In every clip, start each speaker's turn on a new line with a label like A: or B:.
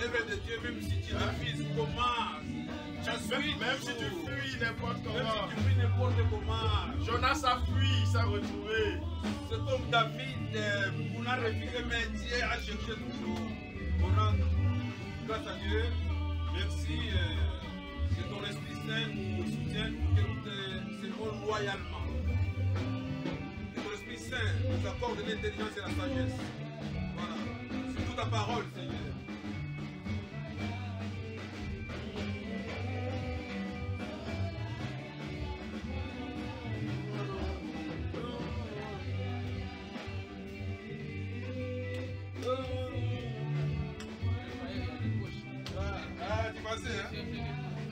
A: L'œuvre de Dieu, même si tu refuses, commence.
B: Même si tu fuis n'importe comment.
A: Même si tu fuis n'importe comment.
B: Jonas a fui, il s'est retrouvé.
A: C'est comme David, on a refusé, mais Dieu a cherché toujours. On rend grâce à Dieu. Merci. C'est ton Esprit Saint qui nous soutient, que nous te servons loyalement. Que ton Esprit Saint nous accorde l'intelligence et la sagesse. Voilà. C'est toute ta parole, Seigneur.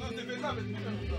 A: Non, c'est faisable, c'est faisable.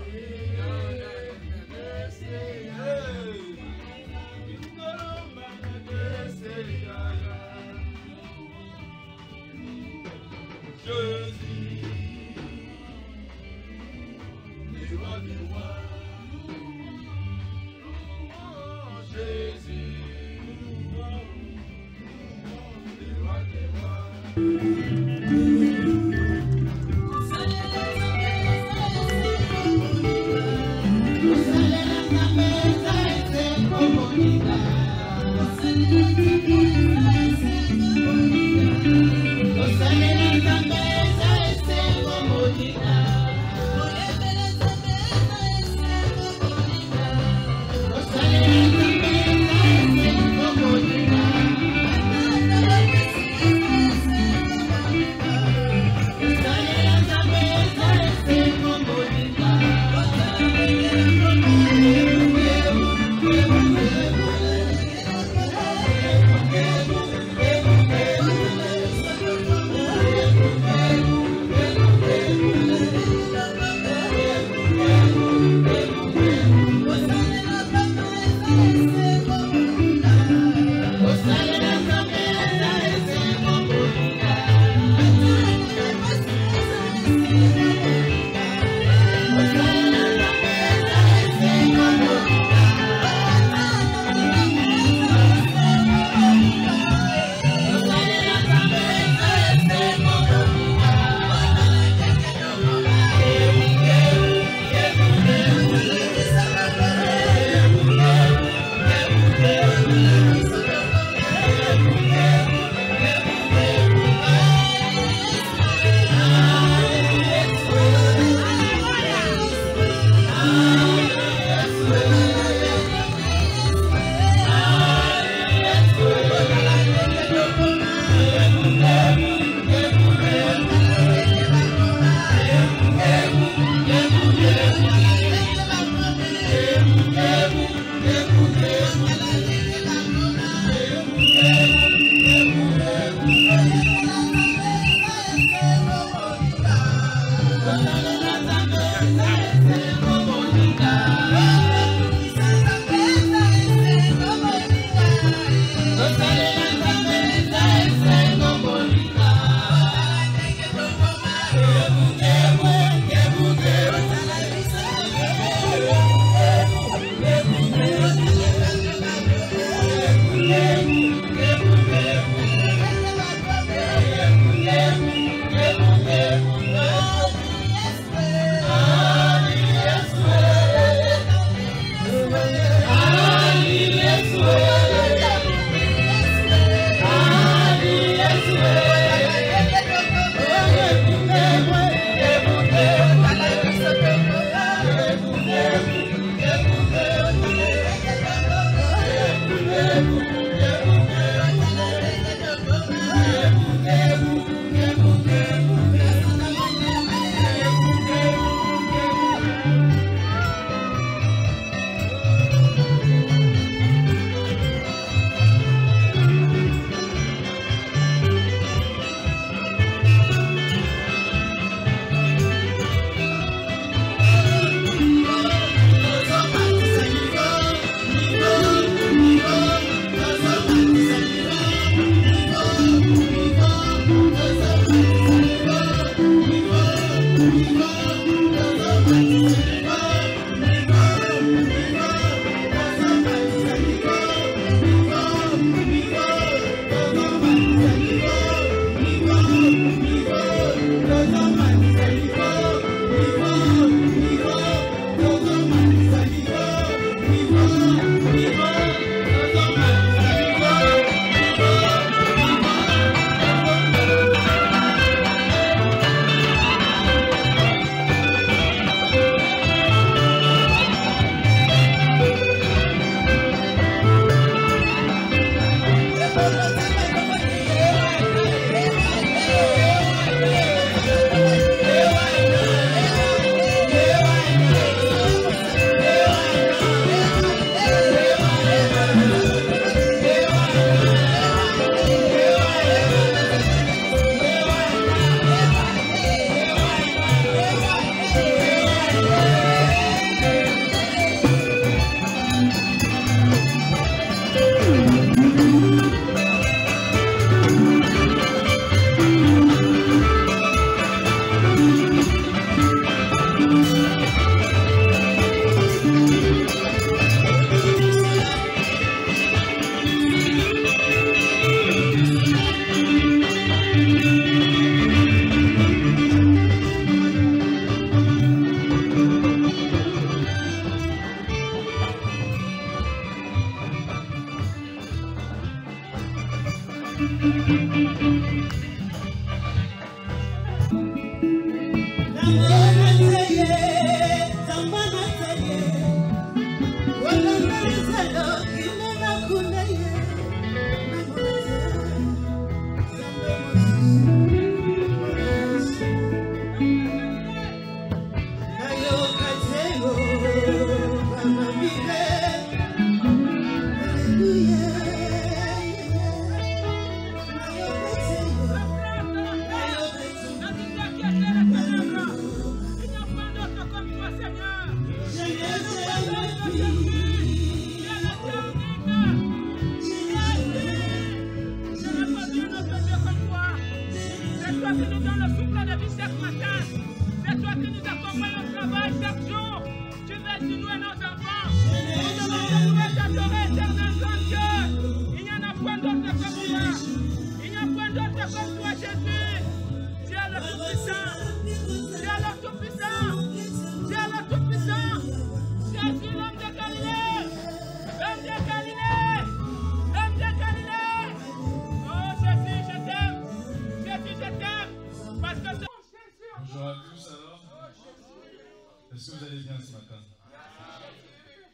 C: Est-ce que vous allez bien ce matin?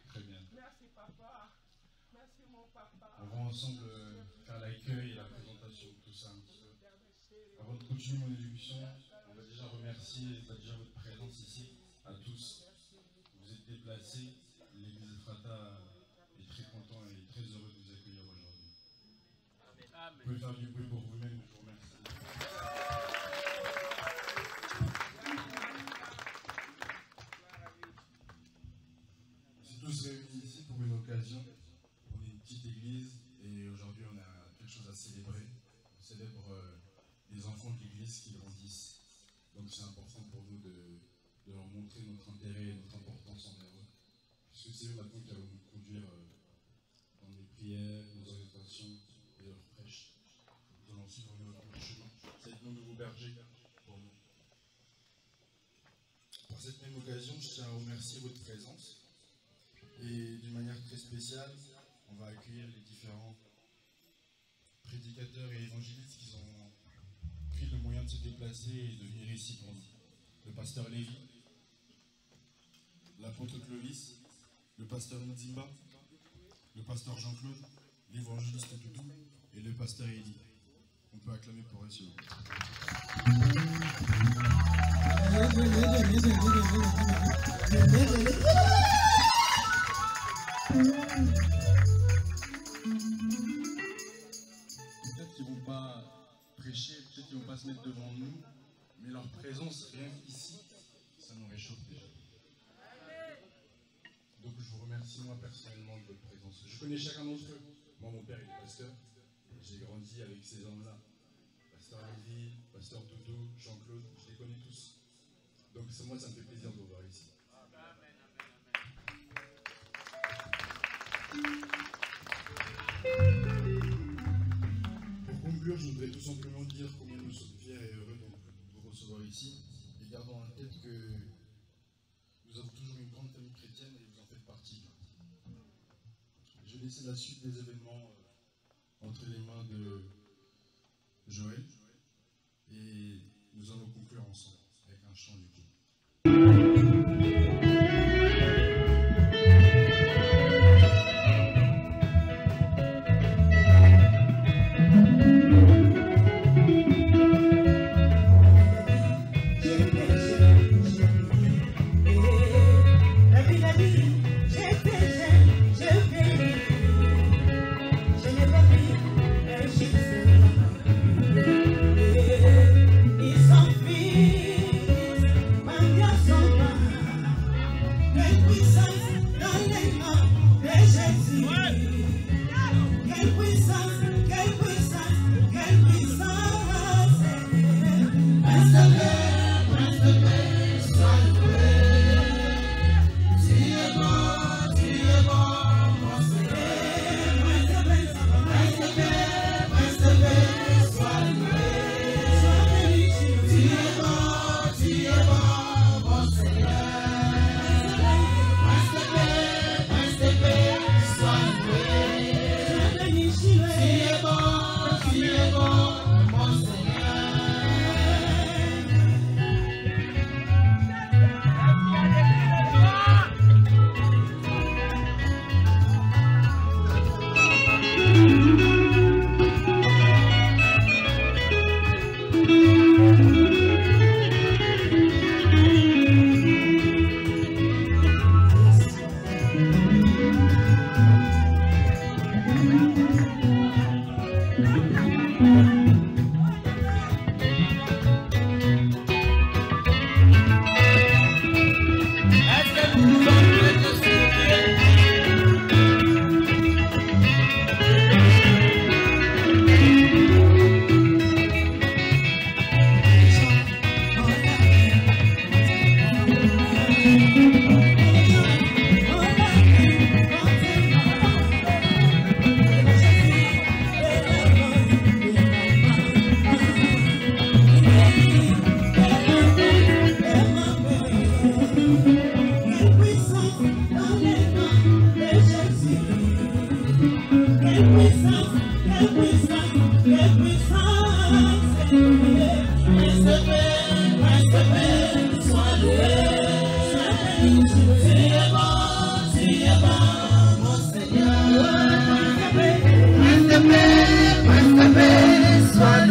C: Très bien.
D: Merci papa. Merci mon papa.
C: On va ensemble faire l'accueil et la présentation de tout ça un petit peu. Avant de continuer mon éducation, on va déjà remercier déjà votre présence ici, à tous. Vous êtes déplacés. L'église Ephrata est très content et très heureux de vous accueillir aujourd'hui. Vous pouvez faire du bruit pour vous-même, je vous remercie. Tous réunis ici pour une occasion. On est une petite église et aujourd'hui on a quelque chose à célébrer. On célèbre les enfants de l'église qui grandissent. Donc c'est important pour nous de leur montrer notre intérêt et notre importance envers eux. Puisque c'est eux maintenant qui vont nous conduire dans les prières, nos orientations et leurs prêches. Nous allons suivre notre chemin. Ça va être nos nouveaux bergers pour nous. Pour cette même occasion, je tiens à remercier votre présence. Et d'une manière très spéciale, on va accueillir les différents prédicateurs et évangélistes qui ont pris le moyen de se déplacer et de venir ici pour nous. Le pasteur Lévi, l'apôtre Clovis, le pasteur Nzimba, le pasteur Jean-Claude, l'évangéliste Doudou et le pasteur Elie. On peut acclamer pour eux, s'il vous plaît. Peut-être qu'ils ne vont pas prêcher, peut-être qu'ils ne vont pas se mettre devant nous, mais leur présence, rien qu'ici, ça nous réchauffe déjà. Donc je vous remercie moi personnellement de votre présence. Je connais chacun d'entre eux. Moi mon père il est pasteur, j'ai grandi avec ces hommes-là. Pasteur Lévi, pasteur Doudou, Jean-Claude, je les connais tous. Donc moi ça me fait plaisir de vous voir ici. Pour conclure, je voudrais tout simplement dire combien nous sommes fiers et heureux de vous recevoir ici. Et gardons en tête que nous avons toujours une grande famille chrétienne et vous en faites partie. Je vais laisser la suite des événements entre les mains de Joël et nous allons conclure ensemble avec un chant du coup.
E: Ils sont fils, Sois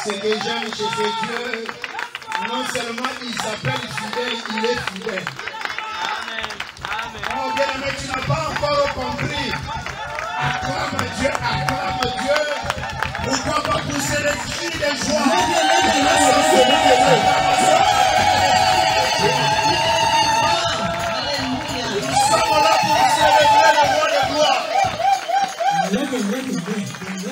E: Ce que j'aime chez ce Dieu, non seulement il s'appelle fidèle, il est fidèle. Oh bien-aimé, tu n'as pas encore compris. Acclame Dieu, acclame Dieu. Pourquoi pas pousser les cris de joie? Nous sommes là pour célébrer le roi de gloire.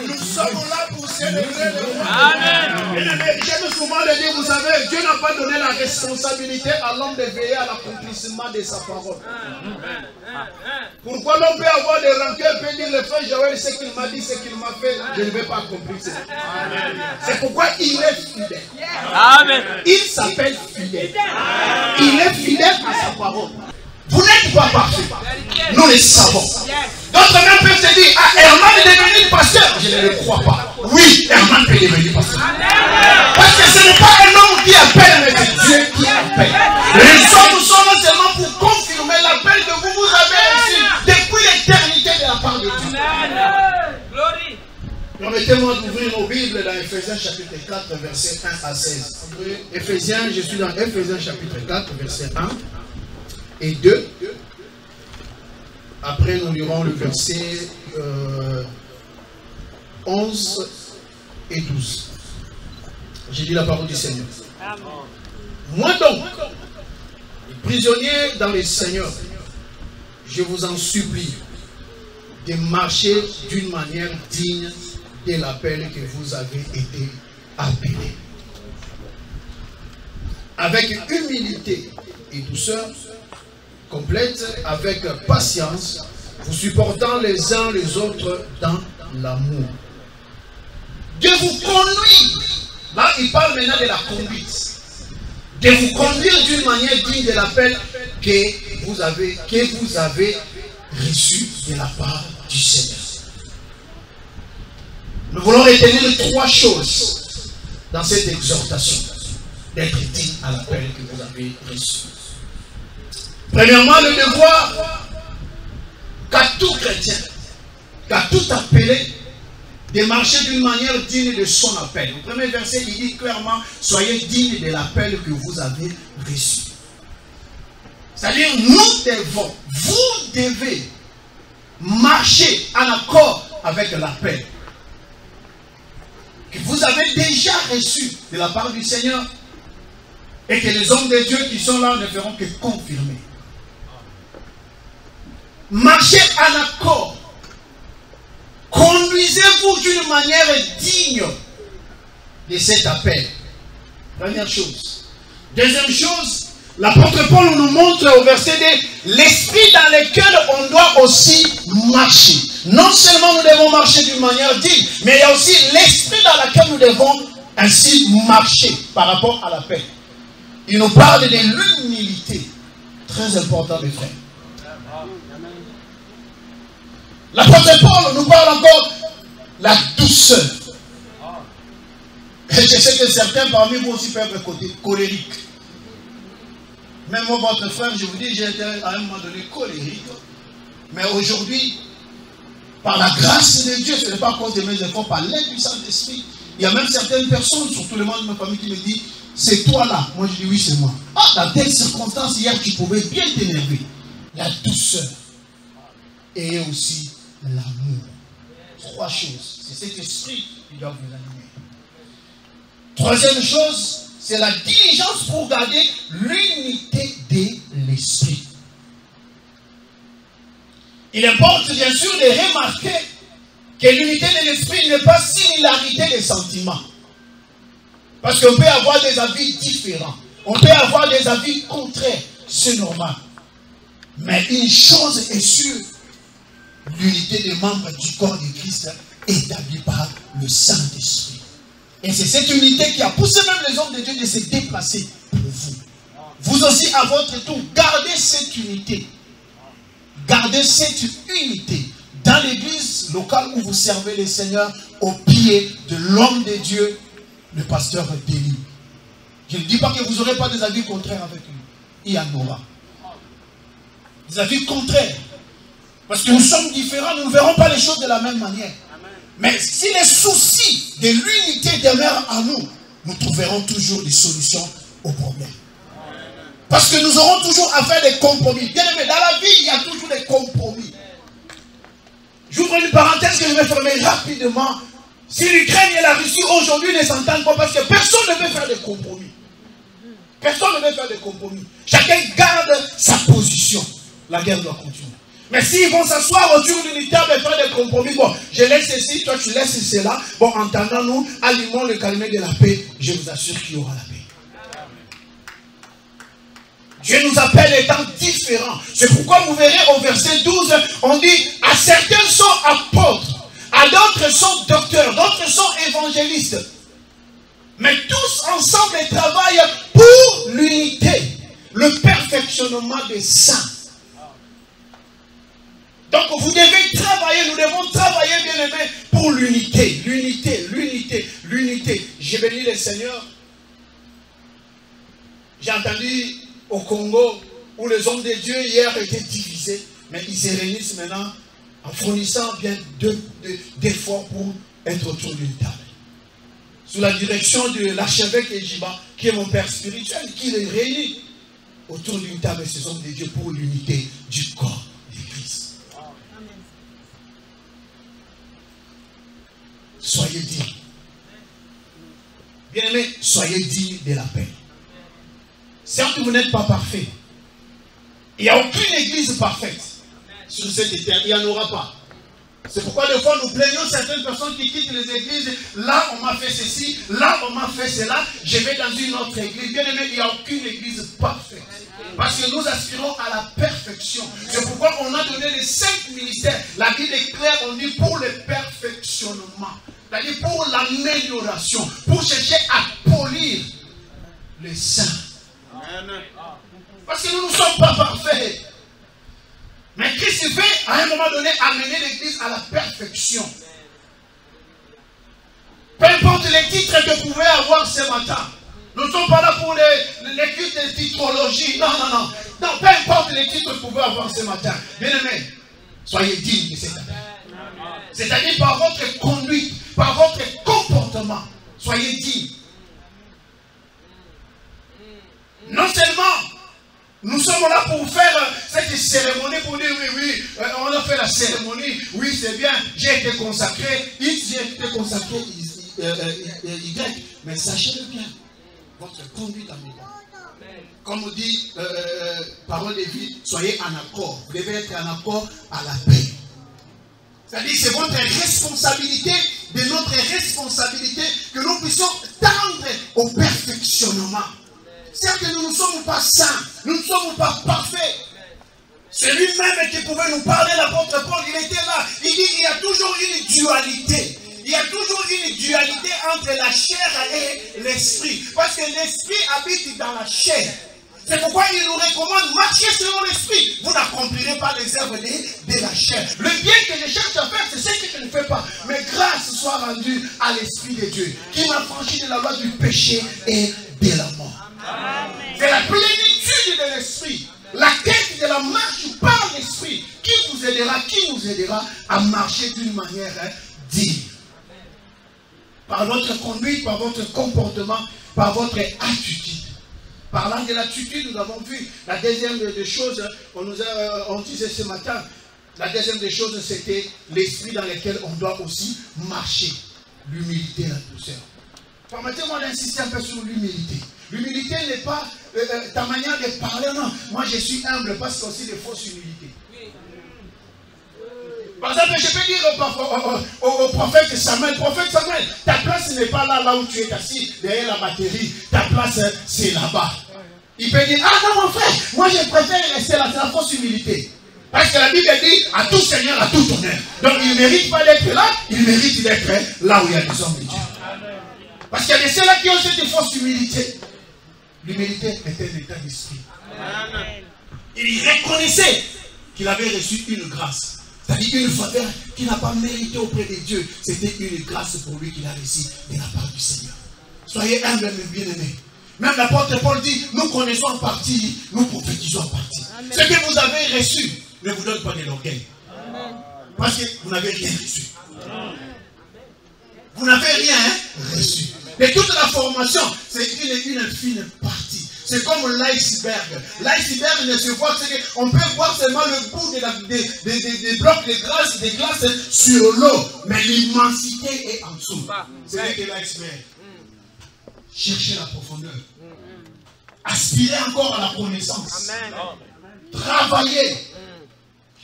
E: Nous sommes là pour célébrer le roi.
A: Amen.
E: J'aime souvent le dire, vous savez, Dieu n'a pas donné la responsabilité à l'homme de veiller à l'accomplissement de sa parole. Pourquoi l'homme peut avoir des rancœurs, peut dire le frère Joël, ce qu'il m'a dit, ce qu'il m'a fait, je ne vais pas accomplir ça. C'est pourquoi il est fidèle.
A: Amen.
E: Il s'appelle fidèle. Il est fidèle à sa parole. Vous n'êtes pas parfait. Nous le savons. D'autres même peuvent se dire, ah, Herman est devenu pasteur. Je ne le crois pas. Oui, Herman peut devenir pasteur. Parce que ce n'est pas un homme qui appelle, mais c'est Dieu qui appelle. Les hommes sont là seulement pour confirmer l'appel que vous avez reçu depuis l'éternité de la part de Dieu. Permettez-moi d'ouvrir nos Bibles dans Ephésiens chapitre 4, versets 1 à 16. Ephésiens, je suis dans Ephésiens chapitre 4, versets 1 et 2. Après, nous lirons le verset 11 et 12. J'ai dit la parole du Seigneur. Moi donc, prisonnier dans le Seigneur, je vous en supplie de marcher d'une manière digne de l'appel que vous avez été appelé. Avec humilité et douceur complète, avec patience, vous supportant les uns les autres dans l'amour. Dieu vous conduit. Là, il parle maintenant de la conduite. De vous conduire d'une manière digne de l'appel que vous avez reçu de la part du Seigneur. Nous voulons retenir 3 choses dans cette exhortation d'être digne à l'appel que vous avez reçu. Premièrement, le devoir qu'a tout chrétien, qu'a tout appelé, de marcher d'une manière digne de son appel. Le premier verset, il dit clairement, soyez dignes de l'appel que vous avez reçu. C'est-à-dire, vous devez marcher en accord avec l'appel que vous avez déjà reçu de la part du Seigneur et que les hommes de Dieu qui sont là ne feront que confirmer. Marchez en accord. Conduisez-vous d'une manière digne de cet appel. Première chose. Deuxième chose, l'apôtre Paul nous montre au verset 2 l'esprit dans lequel on doit aussi marcher. Non seulement nous devons marcher d'une manière digne, mais il y a aussi l'esprit dans lequel nous devons ainsi marcher par rapport à l'appel. Il nous parle de l'humilité. Très important, mes frères. L'apôtre Paul nous parle encore de la douceur. Et je sais que certains parmi vous aussi peuvent être colériques. Même moi, votre frère, je vous dis, j'ai été à un moment donné colérique. Mais aujourd'hui, par la grâce de Dieu, ce n'est pas à cause de mes efforts, par l'aide du Saint-Esprit. Il y a même certaines personnes, surtout les membres de ma famille, qui me disent, c'est toi là. Moi, je dis, oui, c'est moi. Ah, dans telle circonstance, hier, tu pouvais bien t'énerver. La douceur. Et aussi l'amour. 3 choses. C'est cet esprit qui doit vous animer. Troisième chose, c'est la diligence pour garder l'unité de l'esprit. Il importe bien sûr de remarquer que l'unité de l'esprit n'est pas similarité des sentiments. Parce qu'on peut avoir des avis différents. On peut avoir des avis contraires. C'est normal. Mais une chose est sûre, l'unité des membres du corps de Christ établie par le Saint-Esprit. Et c'est cette unité qui a poussé même les hommes de Dieu de se déplacer pour vous. Vous aussi, à votre tour, gardez cette unité. Gardez cette unité dans l'église locale où vous servez le Seigneur au pied de l'homme de Dieu, le pasteur Déli. Je ne dis pas que vous n'aurez pas des avis contraires avec lui. Il y en aura. Des avis contraires. Parce que nous sommes différents, nous ne verrons pas les choses de la même manière. Mais si les soucis de l'unité demeurent en nous, nous trouverons toujours des solutions aux problèmes. Parce que nous aurons toujours à faire des compromis. Bien aimé, dans la vie, il y a toujours des compromis. J'ouvre une parenthèse que je vais fermer rapidement. Si l'Ukraine et la Russie aujourd'hui ne s'entendent pas, parce que personne ne veut faire des compromis. Personne ne veut faire des compromis. Chacun garde sa position. La guerre doit continuer. Mais s'ils vont s'asseoir autour d'une table et faire des compromis, bon, je laisse ceci, toi tu laisses cela. Bon, entendons-nous, allumons le calumet de la paix. Je vous assure qu'il y aura la paix. Dieu nous appelle étant différents. C'est pourquoi vous verrez au verset 12, on dit, à certains sont apôtres, à d'autres sont docteurs, d'autres sont évangélistes. Mais tous ensemble ils travaillent pour l'unité, le perfectionnement des saints. Donc vous devez travailler, nous devons travailler, bien aimés, pour l'unité, l'unité, l'unité, l'unité. J'ai béni le Seigneur. J'ai entendu au Congo, où les hommes de Dieu hier étaient divisés, mais ils se réunissent maintenant en fournissant bien d'efforts pour être autour d'une table. Sous la direction de l'archevêque Ejiba, qui est mon père spirituel, qui les réunit autour d'une table, ces hommes de Dieu, pour l'unité du corps de Christ. Soyez dignes. Bien aimés, soyez dignes de la paix. Certes, vous n'êtes pas parfait. Il n'y a aucune église parfaite sur cette terre. Il n'y en aura pas. C'est pourquoi des fois nous plaignons certaines personnes qui quittent les églises. Là, on m'a fait ceci. Là, on m'a fait cela. Je vais dans une autre église. Bien aimé, il n'y a aucune église parfaite. Parce que nous aspirons à la perfection. C'est pourquoi on a donné les 5 ministères. La Bible est claire, on dit pour le perfectionnement. C'est-à-dire pour l'amélioration. Pour chercher à polir les saints. Parce que nous ne sommes pas parfaits. Mais Christ veut, à un moment donné, amener l'église à la perfection. Peu importe les titres que vous pouvez avoir ce matin. Nous ne sommes pas là pour les cultes de titrologie. Non, non, non. Non, peu importe les titres que vous pouvez avoir ce matin. Bien aimés, soyez dignes de cet appel. C'est-à-dire par votre conduite, par votre comportement. Soyez dignes. Non seulement nous sommes là pour faire cette cérémonie, pour dire oui, on a fait la cérémonie, oui c'est bien, j'ai été consacré, X, j'ai été consacré, Y, mais sachez-le bien, votre conduite en moi. Comme on dit, parole de vie, soyez en accord, vous devez être en accord à la paix. C'est-à-dire c'est votre responsabilité, de notre responsabilité, que nous puissions tendre au perfectionnement. Certes, nous ne sommes pas saints, nous ne sommes pas parfaits. C'est lui-même qui pouvait nous parler, l'apôtre Paul, il était là. Il dit qu'il y a toujours une dualité. Il y a toujours une dualité entre la chair et l'esprit. Parce que l'esprit habite dans la chair. C'est pourquoi il nous recommande, marchez selon l'esprit. Vous n'accomplirez pas les œuvres de la chair. Le bien que je cherche à faire, c'est ce que je ne fais pas. Mais grâce soit rendue à l'esprit de Dieu, qui m'a franchi de la loi du péché et de la mort. C'est la plénitude de l'esprit, la quête de la marche par l'esprit qui nous aidera à marcher d'une manière digne. Par votre conduite, par votre comportement, par votre attitude. Parlant de l'attitude, nous avons vu la deuxième des choses, on disait ce matin, la deuxième des choses c'était l'esprit dans lequel on doit aussi marcher. L'humilité et la douceur. Permettez-moi d'insister un peu sur l'humilité. L'humilité n'est pas ta manière de parler, non. Moi je suis humble parce qu'il y a aussi des fausses humilités. Par exemple, je peux dire au prophète Samuel, ta place n'est pas là où tu es assis, derrière la batterie. Ta place, c'est là-bas. Il peut dire, ah non mon frère, moi je préfère rester là, c'est la fausse humilité. Parce que la Bible dit, à tout Seigneur, à tout honneur. Donc il ne mérite pas d'être là, il mérite d'être là où il y a des hommes de Dieu. Parce qu'il y a des ceux-là qui ont cette fausse humilité. L'humilité est un état d'esprit. Il reconnaissait qu'il avait reçu une grâce. C'est-à-dire une faveur qu'il n'a pas mérité auprès de Dieu. C'était une grâce pour lui qu'il a reçue de la part du Seigneur. Soyez humbles, mes bien-aimés. Même l'apôtre Paul dit, nous connaissons en partie, nous prophétisons en partie. Amen. Ce que vous avez reçu ne vous donne pas de l'orgueil. Parce que vous n'avez rien reçu. Vous n'avez rien reçu. De toute la formation, c'est une fine partie. C'est comme l'iceberg. L'iceberg ne se voit que on peut voir seulement le bout des blocs de glace sur l'eau. Mais l'immensité est en dessous. C'est que l'iceberg. Cherchez la profondeur. Aspirez encore à la connaissance.
F: Amen.
E: Travaillez.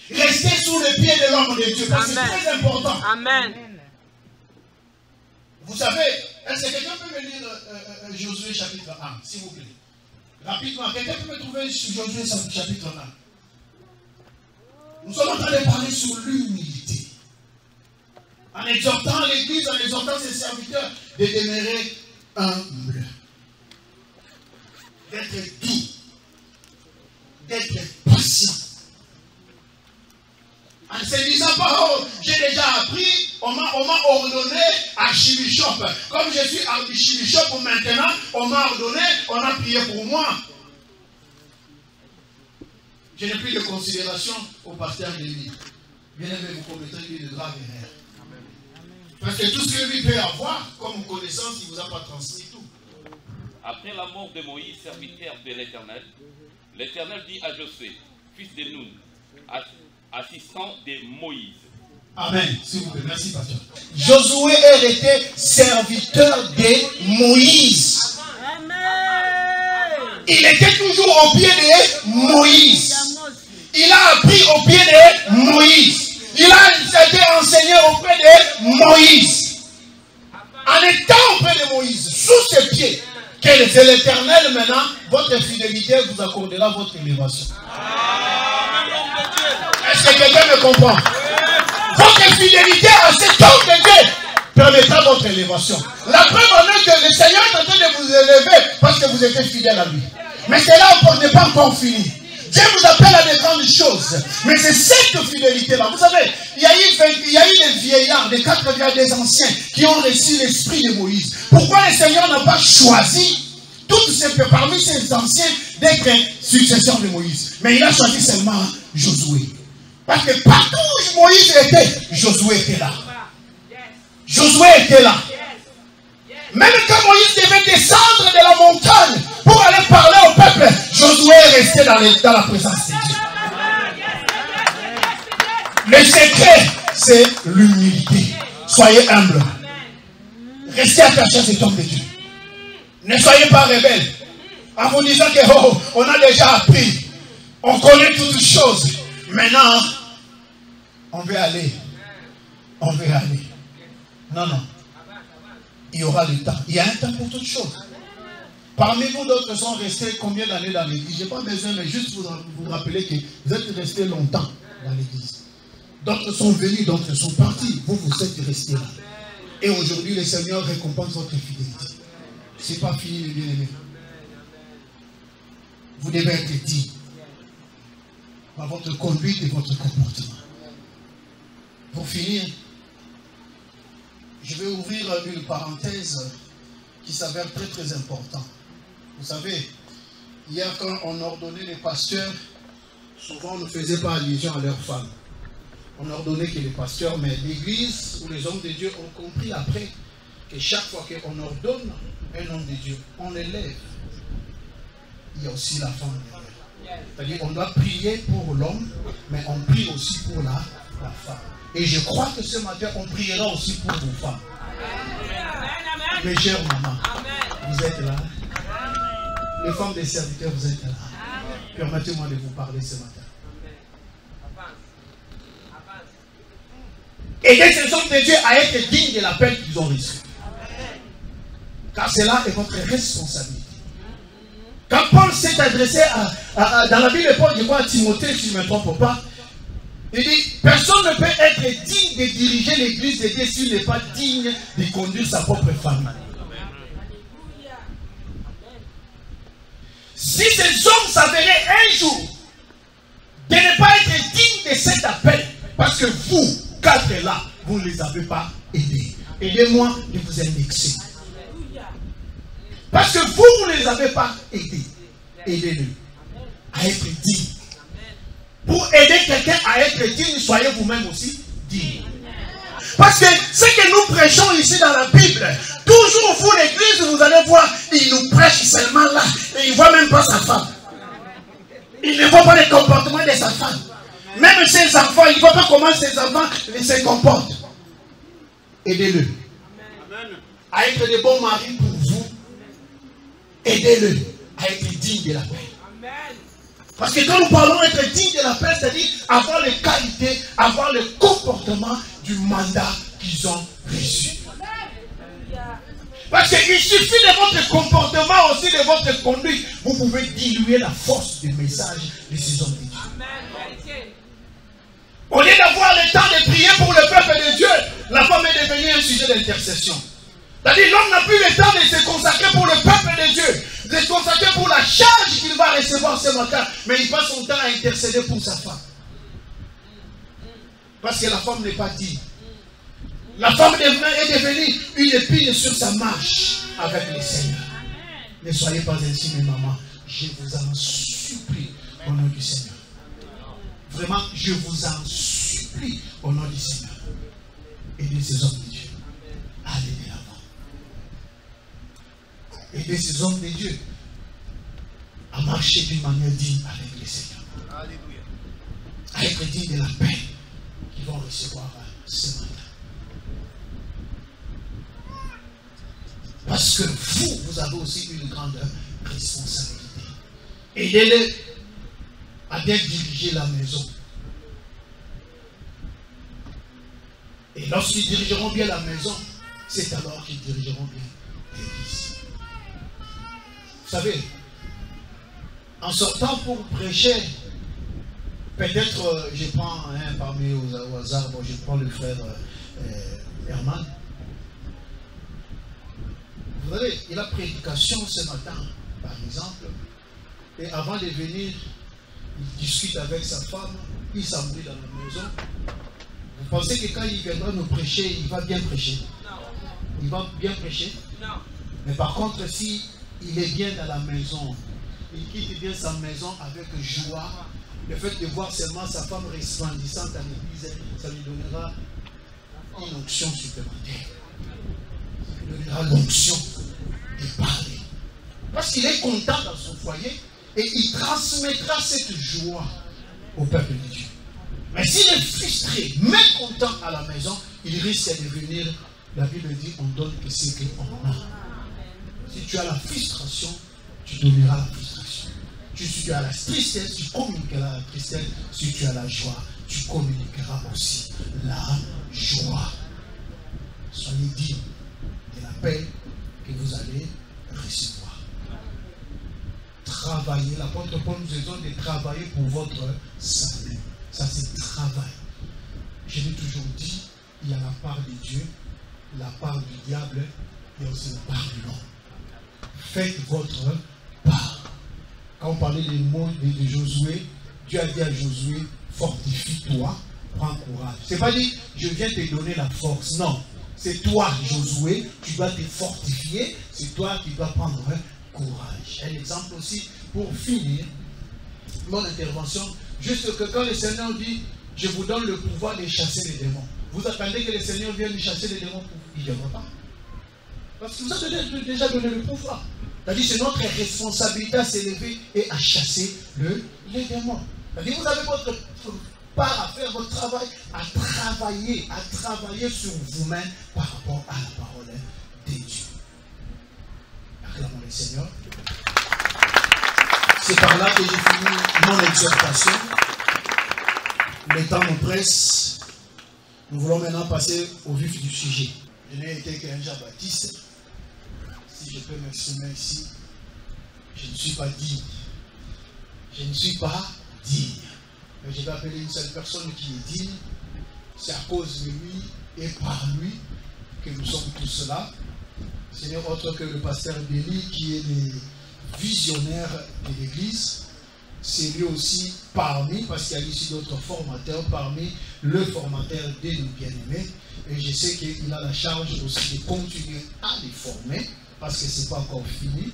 E: Restez sous le pied de l'homme de Dieu. Parce que c'est très important.
F: Amen.
E: Vous savez, est-ce que quelqu'un peut me lire Josué chapitre 1, s'il vous plaît? Rapidement, quelqu'un peut me trouver sur Josué chapitre 1. Nous sommes en train de parler sur l'humilité. En exhortant l'Église, en exhortant ses serviteurs de demeurer humbles. D'être doux. D'être patient. En se disant pas, oh, j'ai déjà appris, on m'a ordonné archibishop. Comme je suis archibishop maintenant, on m'a ordonné, on a prié pour moi. Je n'ai plus de considération au pasteur de lui. Bien aimé, vous commettrez une grave erreur. Parce que tout ce que lui peut avoir comme connaissance, il ne vous a pas transmis tout.
G: Après la mort de Moïse, serviteur de l'Éternel, l'Éternel dit à Josué, fils de Nun, assistant de Moïse.
E: Amen. S'il vous plaît, merci, pasteur. Josué était serviteur de Moïse.
F: Amen.
E: Il était toujours au pied de Moïse. Il a appris au pied de Moïse. Il a été enseigné auprès de Moïse. En étant auprès de Moïse, sous ses pieds, que c'est l'Éternel maintenant, votre fidélité vous accordera votre élévation. Est-ce que quelqu'un me comprend? Votre fidélité à cet homme de Dieu permettra votre élévation. La preuve en est que le Seigneur est en train de vous élever parce que vous êtes fidèle à lui. Mais cela n'est pas encore fini. Dieu vous appelle à des grandes choses. Mais c'est cette fidélité-là. Vous savez, il y a eu des vieillards, des 4 vieillards, des anciens qui ont reçu l'esprit de Moïse. Pourquoi le Seigneur n'a pas choisi parmi ces anciens d'être successeurs de Moïse? Mais il a choisi seulement Josué. Parce que partout où Moïse était, Josué était là. Josué était là. Même quand Moïse devait descendre de la montagne pour aller parler au peuple, Josué est resté dans la présence de Dieu. Le secret, c'est l'humilité. Soyez humble. Restez attachés à cet homme de Dieu. Ne soyez pas rebelles. En vous disant que on a déjà appris. On connaît toutes choses. Maintenant, on veut aller. On veut aller. Non, non. Il y aura le temps. Il y a un temps pour toutes choses. Parmi vous, d'autres sont restés combien d'années dans l'église? Je n'ai pas besoin, mais juste vous rappeler que vous êtes restés longtemps dans l'église. D'autres sont venus, d'autres sont partis. Vous, vous êtes restés là. Et aujourd'hui, le Seigneur récompense votre fidélité. Ce n'est pas fini, mes bien-aimés. Vous devez être digne par votre conduite et votre comportement. Pour finir, je vais ouvrir une parenthèse qui s'avère très très importante. Vous savez, hier quand on ordonnait les pasteurs, souvent on ne faisait pas allusion à leurs femmes. On ordonnait que les pasteurs, mais l'église ou les hommes de Dieu ont compris après que chaque fois qu'on ordonne un homme de Dieu, on l'élève. Il y a aussi la femme derrière. C'est-à-dire qu'on doit prier pour l'homme, mais on prie aussi pour la femme. Et je crois que ce matin, on priera aussi pour vos femmes. Mes chères mamans, vous êtes là. Les femmes des serviteurs, vous êtes là. Permettez-moi de vous parler ce matin. Aidez ces hommes de Dieu à être dignes de l'appel qu'ils ont reçu. Car cela est votre responsabilité. Quand Paul s'est adressé dans la Bible, Paul dit quoi à Timothée, si je ne me trompe pas, il dit, personne ne peut être digne de diriger l'église de Dieu s'il n'est pas digne de conduire sa propre famille. Si ces hommes s'avéraient un jour de ne pas être dignes de cet appel, parce que vous, 4 là, vous ne les avez pas aidés. Aidez-moi de vous indexer. Parce que vous ne les avez pas aidés. Aidez-le à être dignes. Pour aider quelqu'un à être digne, soyez vous-même aussi digne. Parce que ce que nous prêchons ici dans la Bible, toujours vous, l'église, vous allez voir, il nous prêche seulement là. Et il ne voit même pas sa femme. Il ne voit pas le comportement de sa femme. Même ses enfants, il ne voit pas comment ses enfants se comportent. Aidez-le. À être de bons maris pour vous. Aidez-le à être digne de la paix. Parce que quand nous parlons d'être digne de la paix, c'est-à-dire avoir les qualités, avoir le comportement du mandat qu'ils ont reçu. Parce qu'il suffit de votre comportement, aussi de votre conduite, vous pouvez diluer la force du message de ces hommes de Dieu. Au lieu d'avoir le temps de prier pour le peuple de Dieu, la femme est devenue un sujet d'intercession. C'est-à-dire l'homme n'a plus le temps de se consacrer pour le peuple de Dieu, de se consacrer pour la charge qu'il va recevoir ce matin, mais il passe son temps à intercéder pour sa femme. Parce que la femme n'est pas digne. La femme est devenue une épine sur sa marche avec le Seigneur. Ne soyez pas ainsi, mes mamans. Je vous en supplie au nom du Seigneur. Vraiment, je vous en supplie au nom du Seigneur. Aidez ces hommes de Dieu à aller de l'avant. Aidez ces hommes de Dieu à marcher d'une manière digne avec le Seigneur. Alléluia. À être digne de la paix qu'ils vont recevoir ce matin. Parce que vous avez aussi une grande responsabilité. Aidez-les à bien diriger la maison. Et lorsqu'ils dirigeront bien la maison, c'est alors qu'ils dirigeront bien l'église. Vous savez, en sortant pour prêcher, peut-être je prends parmi au hasard, bon, je prends le frère Herman. Vous savez, il a prédication ce matin, par exemple, et avant de venir, il discute avec sa femme, il s'embrouille dans la maison. Vous pensez que quand il viendra nous prêcher, il va bien prêcher? Non. Il va bien prêcher? Non. Mais par contre, si il est bien dans la maison, il quitte bien sa maison avec joie, le fait de voir seulement sa femme resplendissante à l'église, ça lui donnera une onction supplémentaire. Ça lui donnera l'onction de parler. Parce qu'il est content dans son foyer et il transmettra cette joie au peuple de Dieu. Mais s'il est frustré, mécontent à la maison, il risque de devenir, la Bible dit, on donne que ce qu'on a. Si tu as la frustration, tu donneras la frustration. Si tu as la tristesse, tu communiqueras la tristesse. Si tu as la joie, tu communiqueras aussi la joie. Soyez dignes de la paix que vous allez recevoir. Travaillez. L'apôtre Paul nous demande de travailler pour votre salut. Ça, c'est travail. Je l'ai toujours dit, il y a la part de Dieu, la part du diable, et aussi la part de l'homme. Faites votre part. Quand on parlait des mots de Josué, Dieu a dit à Josué, fortifie-toi, prends courage. C'est pas dit, je viens te donner la force. Non. C'est toi, Josué, tu dois te fortifier. C'est toi qui dois prendre courage. Un exemple aussi, pour finir mon intervention, juste que quand le Seigneur dit, je vous donne le pouvoir de chasser les démons. Vous attendez que le Seigneur vienne chasser les démons? Il ne viendra pas. Parce qu'il vous a déjà donné le pouvoir. C'est-à-dire c'est notre responsabilité à s'élever et à chasser les démons. C'est-à-dire vous avez votre part à faire, votre travail, à travailler sur vous-même par rapport à la parole de Dieu. Acclamons le Seigneur. C'est par là que j'ai fini mon exhortation. Le temps nous presse. Nous voulons maintenant passer au vif du sujet. Je n'ai été qu'un Jean-Baptiste. Si je peux m'exprimer ici, je ne suis pas digne. Je ne suis pas digne. Mais je vais appeler une seule personne qui est digne. C'est à cause de lui et par lui que nous sommes tous là. Ce n'est autre que le pasteur Béli qui est le visionnaire de l'église. C'est lui aussi parmi, parce qu'il y a ici d'autres formateurs, parmi le formateur de nos bien-aimés. Et je sais qu'il a la charge aussi de continuer à les former, parce que ce n'est pas encore fini.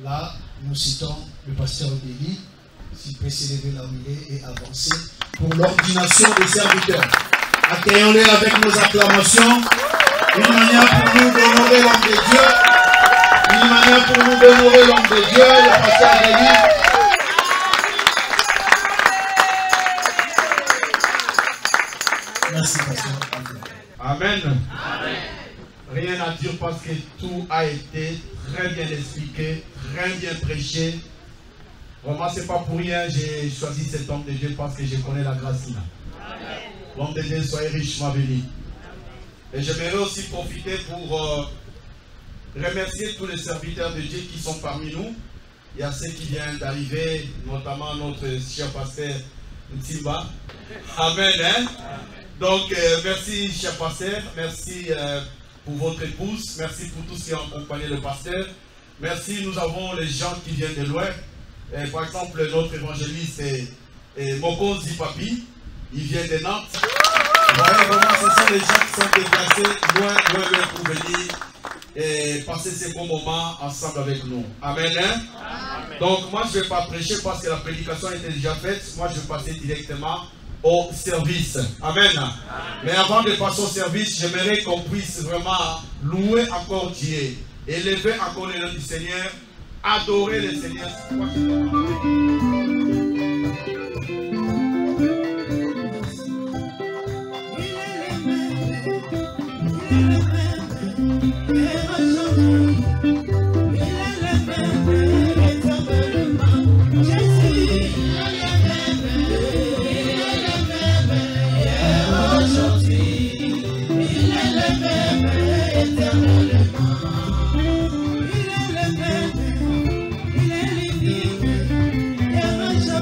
E: Là, nous citons le pasteur Béli, s'il peut s'élever là où il est et avancer pour l'ordination des serviteurs. Accueillons-les avec nos acclamations. Une manière pour nous d'honorer l'homme de Dieu. Une manière pour nous d'honorer l'homme de Dieu, le pasteur Denis. Merci, pasteur.
F: Amen. Amen. Rien à dire parce que tout a été très bien expliqué, très bien prêché. Vraiment, ce n'est pas pour rien, j'ai choisi cet homme de Dieu parce que je connais la grâce là. L'homme de Dieu, soyez richement béni. Et j'aimerais aussi profiter pour remercier tous les serviteurs de Dieu qui sont parmi nous. Il y a ceux qui viennent d'arriver, notamment notre cher pasteur Ntimba. Amen. Hein? Donc, merci cher pasteur, merci pour votre épouse, merci pour tous qui ont accompagné le pasteur. Merci, nous avons les gens qui viennent de loin. Par exemple, notre évangéliste Moko Zipapi, il vient de Nantes. Vous voyez, vraiment, ce sont les gens qui sont déplacés loin pour venir et passer ces bons moments ensemble avec nous. Amen. Hein? Amen. Donc, moi, je ne vais pas prêcher parce que la prédication était déjà faite. Moi, je vais passer directement au service. Amen. Amen. Mais avant de passer au service, j'aimerais qu'on puisse vraiment louer encore Dieu, élever encore le nom du Seigneur, adorer le Seigneur.
H: Il est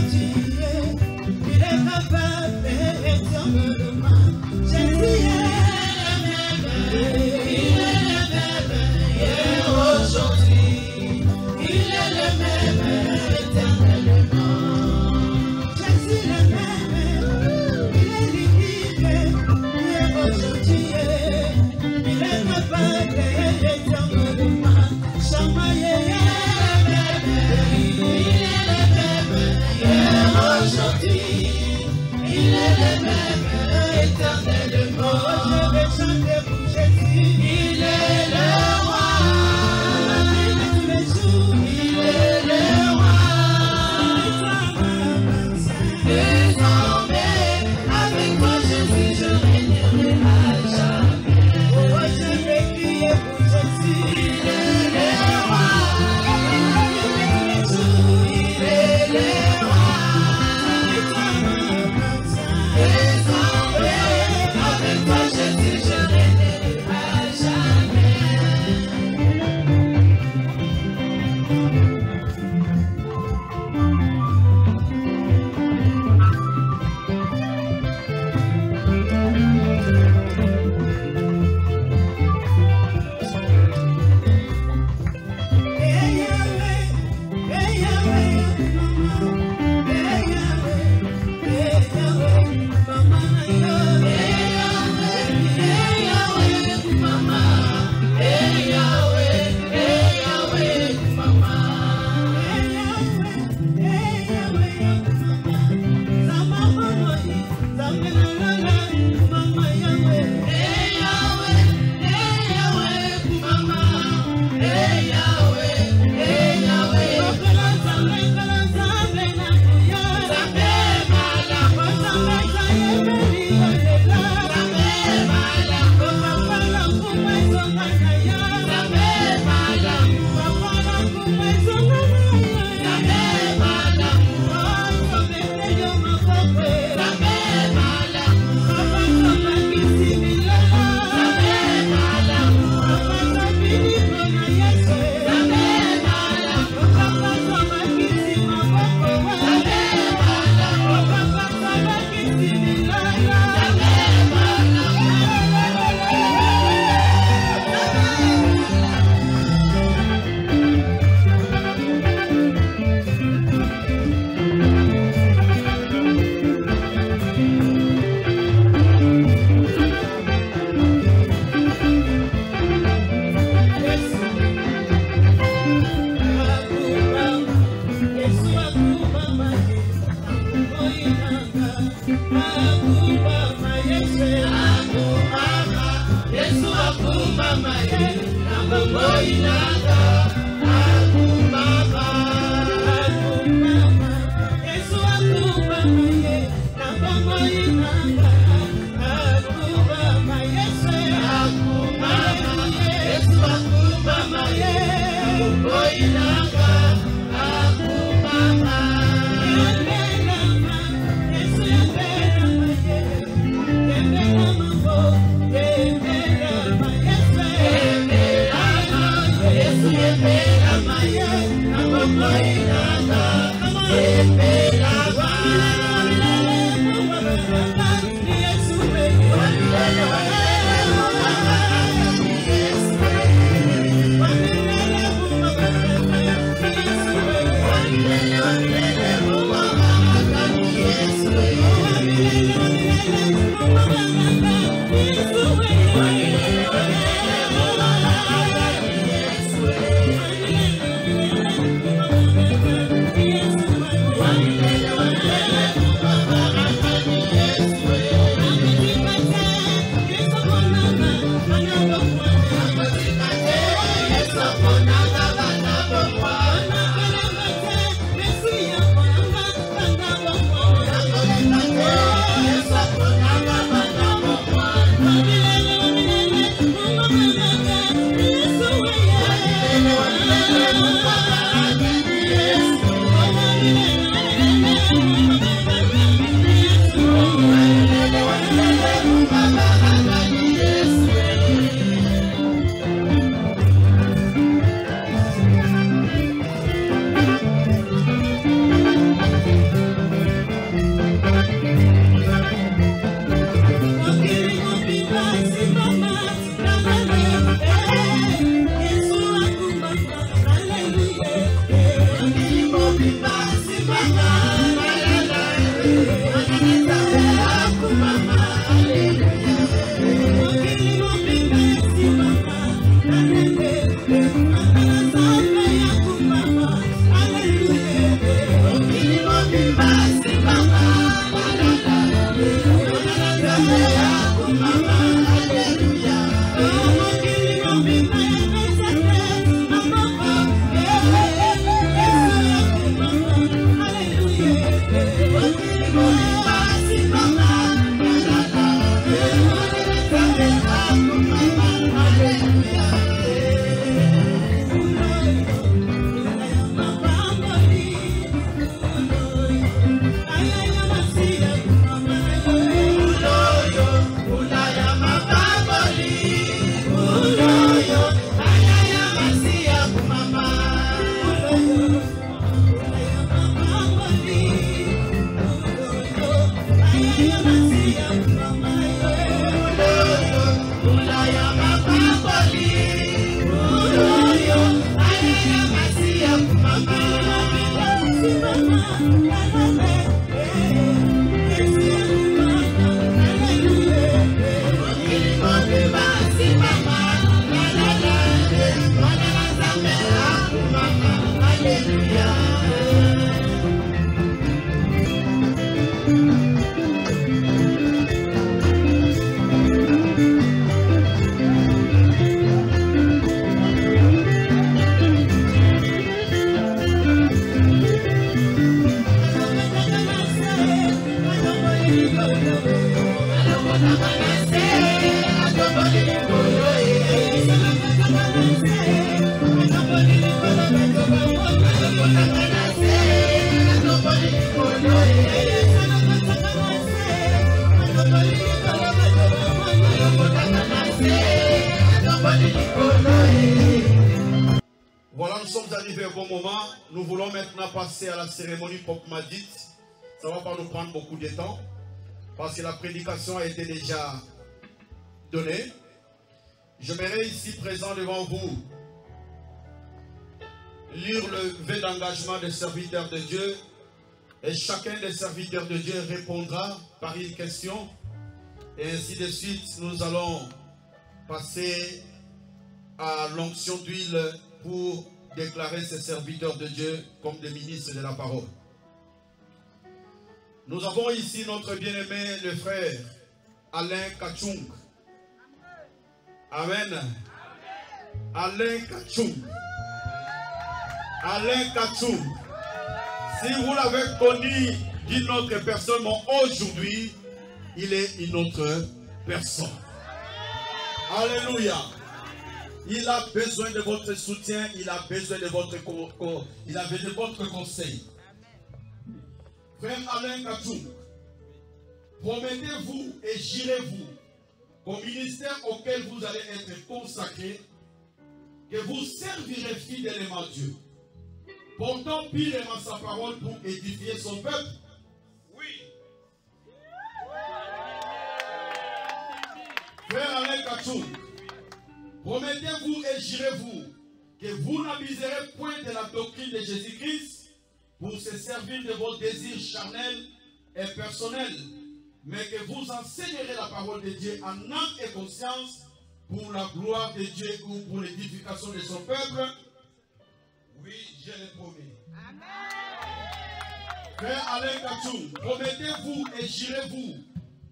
F: Voilà, nous sommes arrivés au bon moment. Nous voulons maintenant passer à la cérémonie Pokmadit. Ça ne va pas nous prendre beaucoup de temps parce que la prédication a été déjà donnée. J'aimerais ici présent devant vous lire le vœu d'engagement des serviteurs de Dieu et chacun des serviteurs de Dieu répondra par une question et ainsi de suite. Nous allons passer à l'onction d'huile pour déclarer ces serviteurs de Dieu comme des ministres de la parole. Nous avons ici notre bien-aimé le frère Alain Kachung. Amen. Alain Kachung. Alain Kachung. Si vous l'avez connu d'une autre personne, mais aujourd'hui, il est une autre personne. Alléluia. Il a besoin de votre soutien, il a besoin de votre conseil. Frère Alain Kachung, promettez-vous et jurez-vous qu'au ministère auquel vous allez être consacré, que vous servirez fidèlement Dieu, portant pleinement sa parole pour édifier son peuple.
A: Oui.
F: Frère Alain Kachou, promettez-vous et jurez-vous que vous n'abuserez point de la doctrine de Jésus-Christ pour se servir de vos désirs charnels et personnels, mais que vous enseignerez la parole de Dieu en âme et conscience pour la gloire de Dieu ou pour l'édification de son peuple.
A: Oui, je le promets.
F: Frère Alain Kachou, promettez-vous et jurez-vous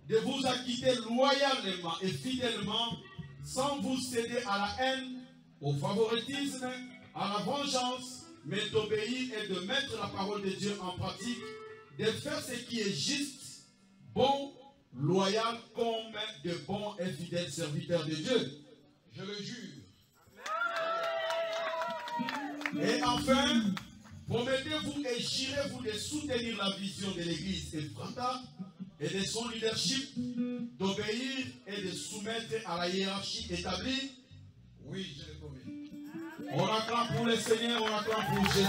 F: de vous acquitter loyalement et fidèlement sans vous céder à la haine, au favoritisme, à la vengeance, mais d'obéir et de mettre la parole de Dieu en pratique, de faire ce qui est juste, bon, loyal, comme de bons et fidèles serviteurs de Dieu.
A: Je le jure.
F: Et enfin, promettez-vous et jurez-vous de soutenir la vision de l'Église Ephrata et de son leadership, d'obéir et de soumettre à la hiérarchie établie.
A: Oui, je le promets.
F: On acclame pour le Seigneur, on acclame pour Jésus.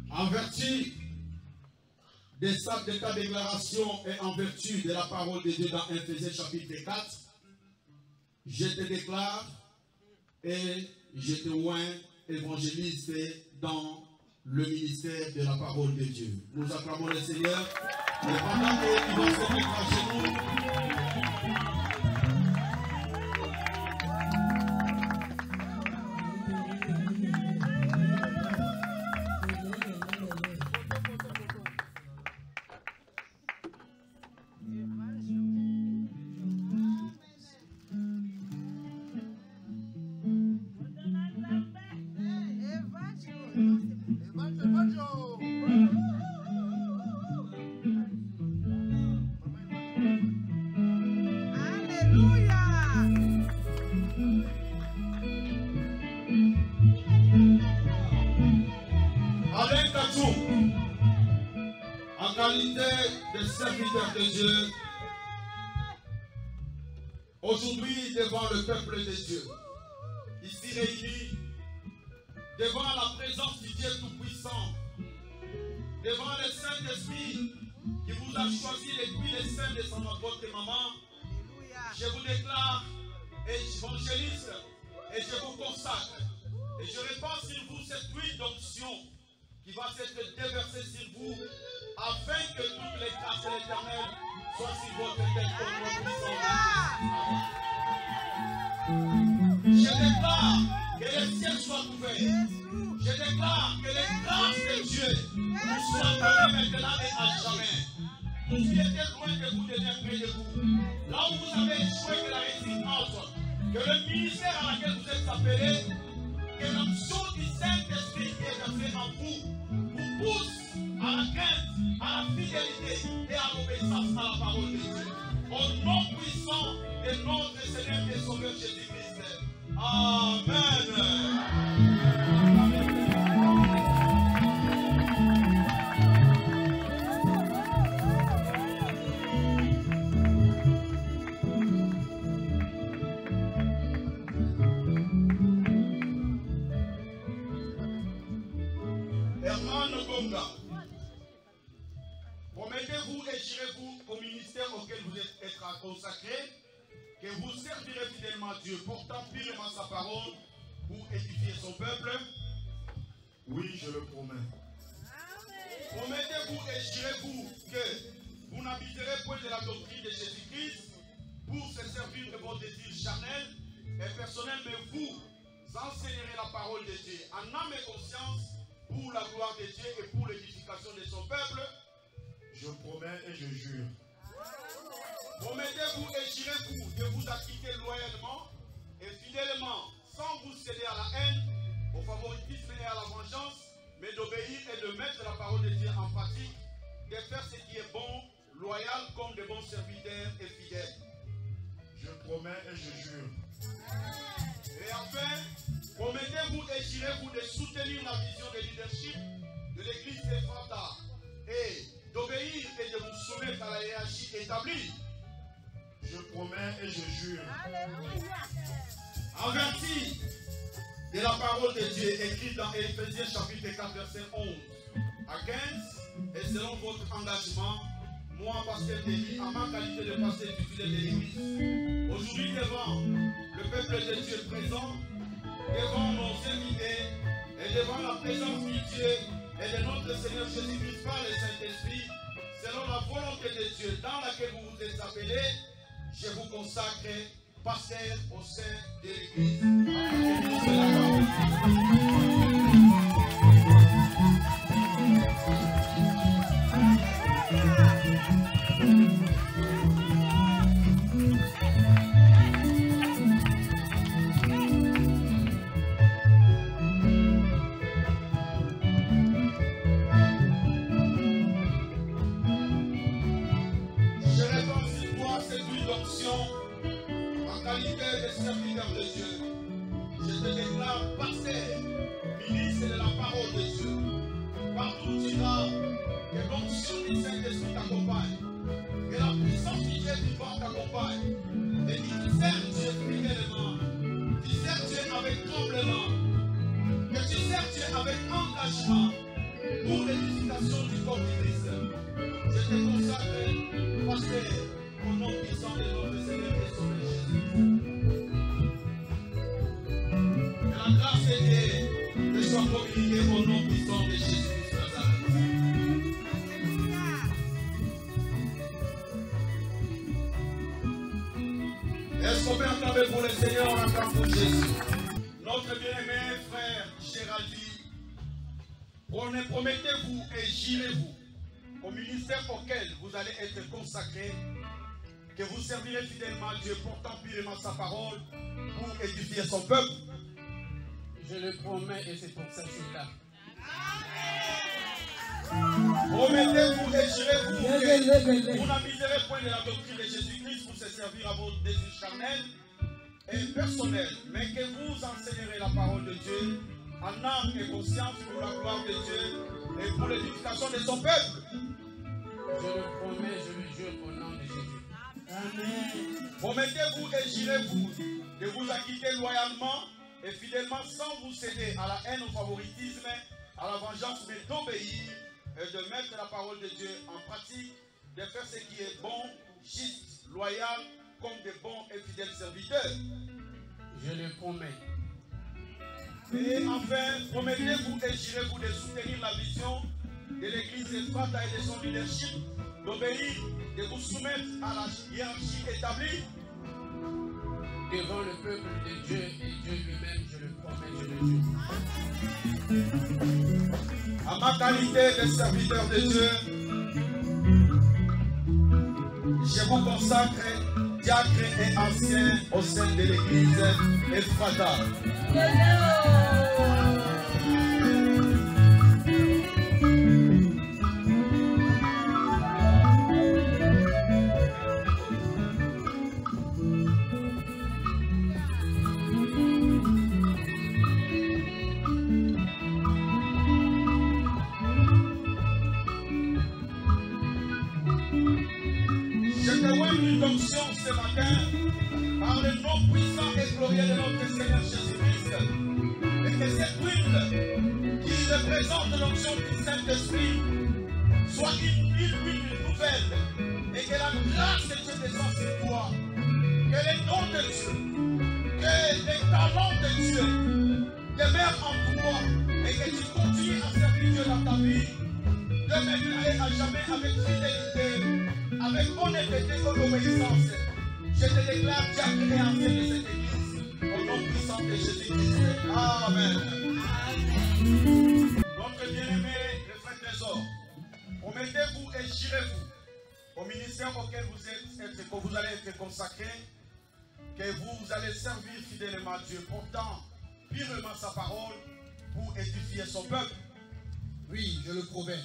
F: En vertu de ta déclaration et en vertu de la parole de Dieu dans Éphésiens chapitre 4, je te déclare et je te oins évangéliste dans le ministère de la parole de Dieu. Nous acclamons le Seigneur et pendant qu'il va se mettre à genoux, de Dieu, aujourd'hui devant le peuple de Dieu, ici réunis, devant la présence du Dieu Tout-Puissant, devant le Saint-Esprit qui vous a choisi depuis le sein de votre maman, je vous déclare évangéliste et je vous consacre et je répands sur vous cette huile d'onction qui va s'être déversée sur vous afin que toutes les grâces de l'Éternel soient sur votre tête au nom puissant de Jésus. Je déclare que les ciels soient ouverts. Je déclare que les grâces de Dieu vous soient données maintenant et à jamais. Tout ce qui était loin de vous devient près de vous. Là où vous avez échoué, que la résistance, que le ministère à laquelle vous êtes appelés, que l'action du Saint-Esprit qui est versée en vous pousse à la crainte, à la fidélité et à l'obéissance à la parole de Dieu. Au nom puissant de notre Seigneur et Sauveur Jésus-Christ. Amen. Promettez-vous et jurez-vous au ministère auquel vous êtes consacrés que vous servirez fidèlement Dieu, portant pleinement sa parole pour édifier son peuple?
B: Oui, je le promets.
F: Promettez-vous et jurez-vous que vous n'abuserez point de la doctrine de Jésus-Christ pour se servir de vos désirs charnels et personnels, mais vous enseignerez la parole de Dieu en âme et conscience pour la gloire de Dieu et pour l'édification de son peuple?
B: Je promets et je jure.
F: Promettez-vous et jurez-vous de vous acquitter loyalement et fidèlement, sans vous céder à la haine, au favoritisme et à la vengeance, mais d'obéir et de mettre la parole de Dieu en pratique, de faire ce qui est bon, loyal comme de bons serviteurs et fidèles.
B: Je promets et je jure.
F: Et enfin, promettez-vous et jurez-vous de soutenir la vision de leadership de l'église d'Ephrata et d'obéir et de vous soumettre à la hiérarchie établie.
B: Je promets et je jure.
F: En vertu de la parole de Dieu écrite dans Éphésiens chapitre 4 verset 11 à 15, et selon votre engagement, moi, pasteur Denis, en ma qualité de pasteur titulaire de l'église, aujourd'hui devant le peuple de Dieu présent, devant nos invités et devant la présence de Dieu et de notre Seigneur Jésus-Christ par le Saint-Esprit, selon la volonté de Dieu dans laquelle vous vous êtes appelés, je vous consacre pasteur au sein de l'église. Pour l'édification du corps de Christ, je te consacre, pasteur, au nom puissant de notre Seigneur et Sauveur Jésus. Que la grâce de Dieu te soit communiquée au nom puissant de Jésus-Christ de Nazareth. Est-ce qu'on peut acclamer pour le Seigneur, on acclame pour Jésus? Notre bien-aimé frère Géraldine, promettez-vous et jurez-vous au ministère auquel vous allez être consacrés que vous servirez fidèlement Dieu, portant purement sa parole pour édifier son peuple.
H: Je le promets et c'est pour ça que je suis là.
F: Promettez-vous et jurez-vous que vous n'abuserez point de la doctrine de Jésus-Christ pour se servir à vos désirs charnels et personnels, mais que vous enseignerez la parole de Dieu en âme et conscience pour la gloire de Dieu et pour l'édification de son peuple.
H: Je le promets, je le jure au nom de Jésus.
F: Amen. Promettez-vous et jurez-vous de vous acquitter loyalement et fidèlement sans vous céder à la haine, au favoritisme, à la vengeance, mais d'obéir et de mettre la parole de Dieu en pratique, de faire ce qui est bon, juste, loyal, comme de bons et fidèles serviteurs.
H: Je le promets.
F: Et enfin, promettez-vous et jurez-vous de soutenir la vision de l'église d'Ephrata et de son leadership, d'obéir, de vous soumettre à la hiérarchie établie.
H: Devant le peuple de Dieu et Dieu lui-même, je le promets, je le jure.
F: À ma qualité de serviteur de Dieu, je vous consacre diacre et ancien au sein de l'église Ephrata. Ce matin, par le nom puissant et glorieux de notre Seigneur Jésus-Christ, et que cette huile qui représente l'onction du Saint-Esprit soit une huile nouvelle, et que la grâce de Dieu descende sur toi, que les dons de Dieu, que les talents de Dieu demeurent en toi, et que tu continues à servir Dieu dans ta vie, de maintenant et à jamais avec fidélité, avec honnêteté et obéissance. Je te déclare diacre et ancien de cette église au nom puissant de Jésus-Christ. Amen. Notre bien-aimé, le frère Trésor, promettez-vous et jurez-vous au ministère auquel vous allez être consacrés, que vous allez servir fidèlement Dieu, portant purement sa parole pour édifier son peuple.
E: Oui, je le promets.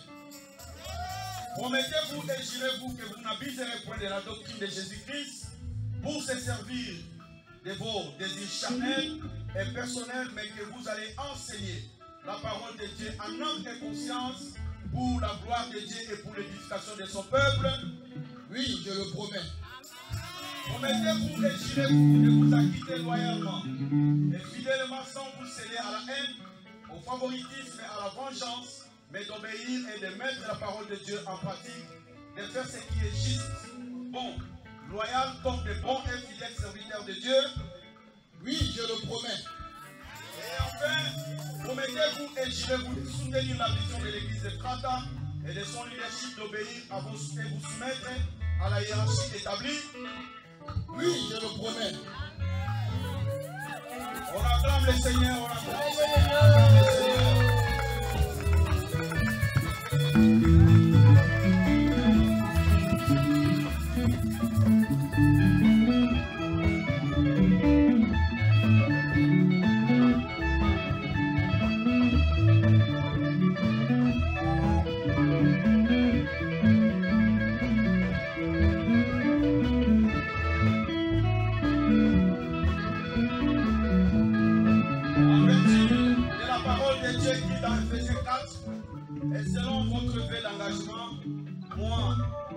F: Promettez-vous et jurez-vous que vous n'abuserez point de la doctrine de Jésus-Christ pour se servir de vos désirs charnels et personnels, mais que vous allez enseigner la parole de Dieu en âme et conscience pour la gloire de Dieu et pour l'édification de son peuple.
B: Oui, je le promets.
F: Promettez-vous et jurez-vous de vous acquitter loyalement et fidèlement sans vous céder à la haine, au favoritisme et à la vengeance, mais d'obéir et de mettre la parole de Dieu en pratique, de faire ce qui est juste, bon, loyal comme de bons et fidèles serviteurs de Dieu.
B: Oui, je le promets.
F: Et enfin, promettez-vous et jurez-vous de soutenir la vision de l'église de Trata et de son leadership d'obéir à vous et vous soumettre à la hiérarchie établie.
B: Oui, je le promets.
F: On acclame le Seigneur, on acclame le Seigneur.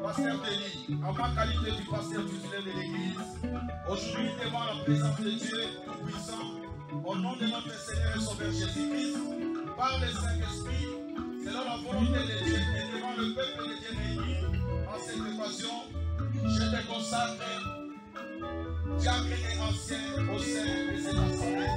F: Pasteur Denis, en ma qualité du pasteur titulaire de l'église, aujourd'hui devant la présence de Dieu Tout-Puissant, au nom de notre Seigneur et Sauveur Jésus-Christ, par le Saint-Esprit, selon la volonté de Dieu et devant le peuple de Dieu réuni en cette occasion, je te consacre, diacre et ancien au sein de cette assemblée.